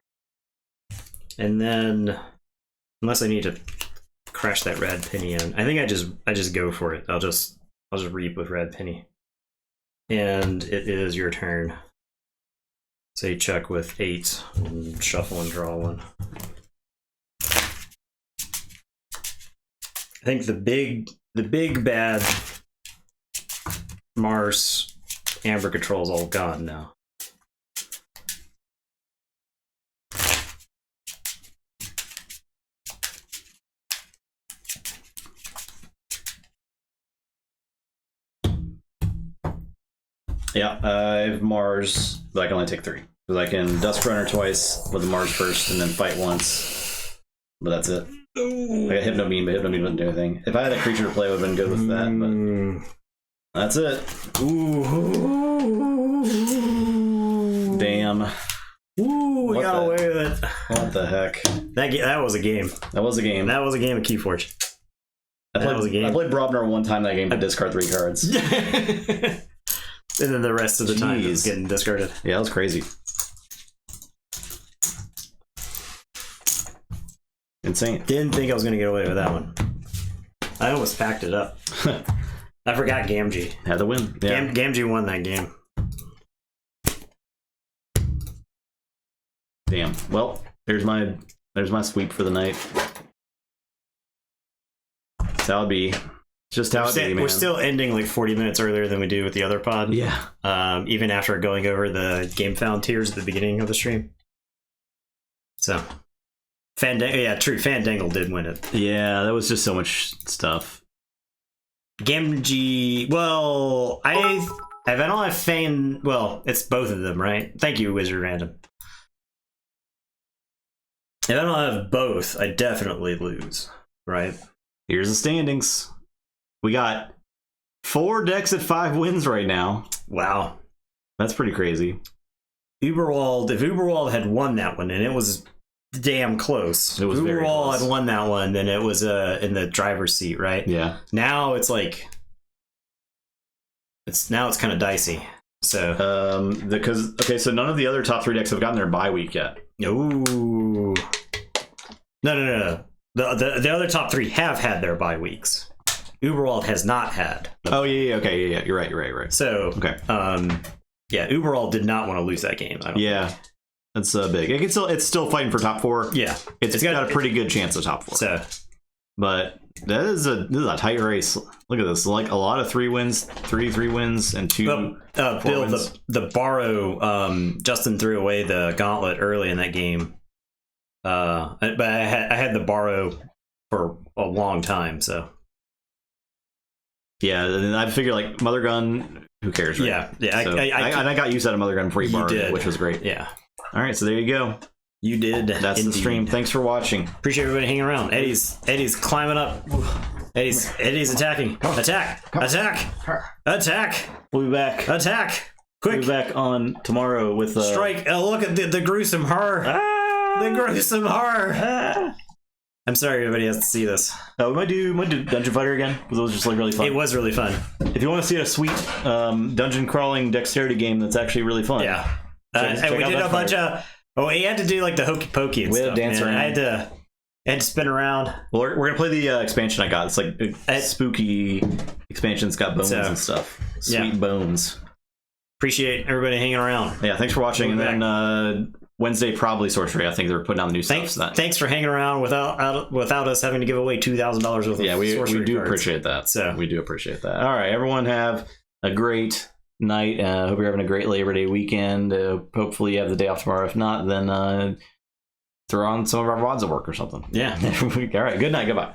And then, unless I need to crash that red penny in, I think I just go for it. I'll just reap with red penny. And it is your turn. Say check with 8 and shuffle and draw 1. I think the big bad Mars Amber Control's all gone now. Yeah, I have Mars, but I can only take 3. Because I can Dusk Runner twice with the Mars first and then fight once. But that's it. Ooh. I got Hypno Beam, but Hypno Beam doesn't do anything. If I had a creature to play, I would have been good with that, but that's it. Ooh. Damn. Ooh, we got away with it. What the heck? That was a game. That was a game. That was a game of Keyforge. I played Brobner one time that game to discard 3 cards. And then the rest of the time it was getting discarded. Yeah, that was crazy. Insane. Didn't think I was going to get away with that one. I almost packed it up. I forgot Gamgee. Had the win. Yeah. Gamgee won that game. Damn. Well, there's my sweep for the night. That's how it be. Just how it be, man. We're still ending like 40 minutes earlier than we do with the other pod. Yeah. Even after going over the Gamefound tiers at the beginning of the stream. So, Fandangle did win it. Yeah, that was just so much stuff. Gamgee, well, I don't have Fan. Well, it's both of them, right? Thank you, Wizard Random. If I don't have both, I definitely lose, right? Here's the standings. We got 4 decks at 5 wins right now. Wow. That's pretty crazy. Uberwald, if Uberwald had won that one, and it was damn close. It was very Uberwald close. had won that one, then it was in the driver's seat, right? Yeah. Now it's like it's kind of dicey. So so none of the other top 3 decks have gotten their bye week yet. Ooh. No. The other top 3 have had their bye weeks. Uberwald has not had. Okay, yeah. You're right. So, okay. Yeah, Uberwald did not want to lose that game. I don't think. That's big. It's still fighting for top 4. Yeah, it's got a pretty good chance of top 4. So, but this is a tight race. Look at this, like a lot of 3 wins, 3 wins, and 2. Bill, wins. the borrow. Justin threw away the gauntlet early in that game. But I had the borrow for a long time, so. Yeah, and I figured like Mother Gun, who cares, right? Yeah. So, I got used out of Mother Gun before you borrowed it, which was great. Yeah. All right, so there you go. You did. That's indeed. The stream. Thanks for watching. Appreciate everybody hanging around. Eddie's climbing up. Eddie's attacking. Attack! We'll be back. Attack! Quick! We'll be back on tomorrow with strike. Look at the gruesome horror. The gruesome horror. I'm sorry everybody has to see this. We might do Dungeon Fighter again, because it was just like really fun. It was really fun. If you want to see a sweet dungeon crawling dexterity game that's actually really fun. Yeah. And we did a bunch of Oh, you had to do like the hokey pokey and We had to stuff. dance man. around. I had to spin around. Well, we're gonna play the expansion I got. It's like a spooky expansion. It's got bones and stuff. Sweet bones. Appreciate everybody hanging around. Yeah, thanks for watching. And then Wednesday, probably sorcery. I think they're putting out the new stuff. Thanks for hanging around without us having to give away $2,000 worth of sorcery we do cards. appreciate that. So we do appreciate that. All right, everyone have a great night. Hope you're having a great Labor Day weekend. Hopefully you have the day off tomorrow. If not, then throw on some of our VODs at work or something. Yeah. All right, good night. Goodbye.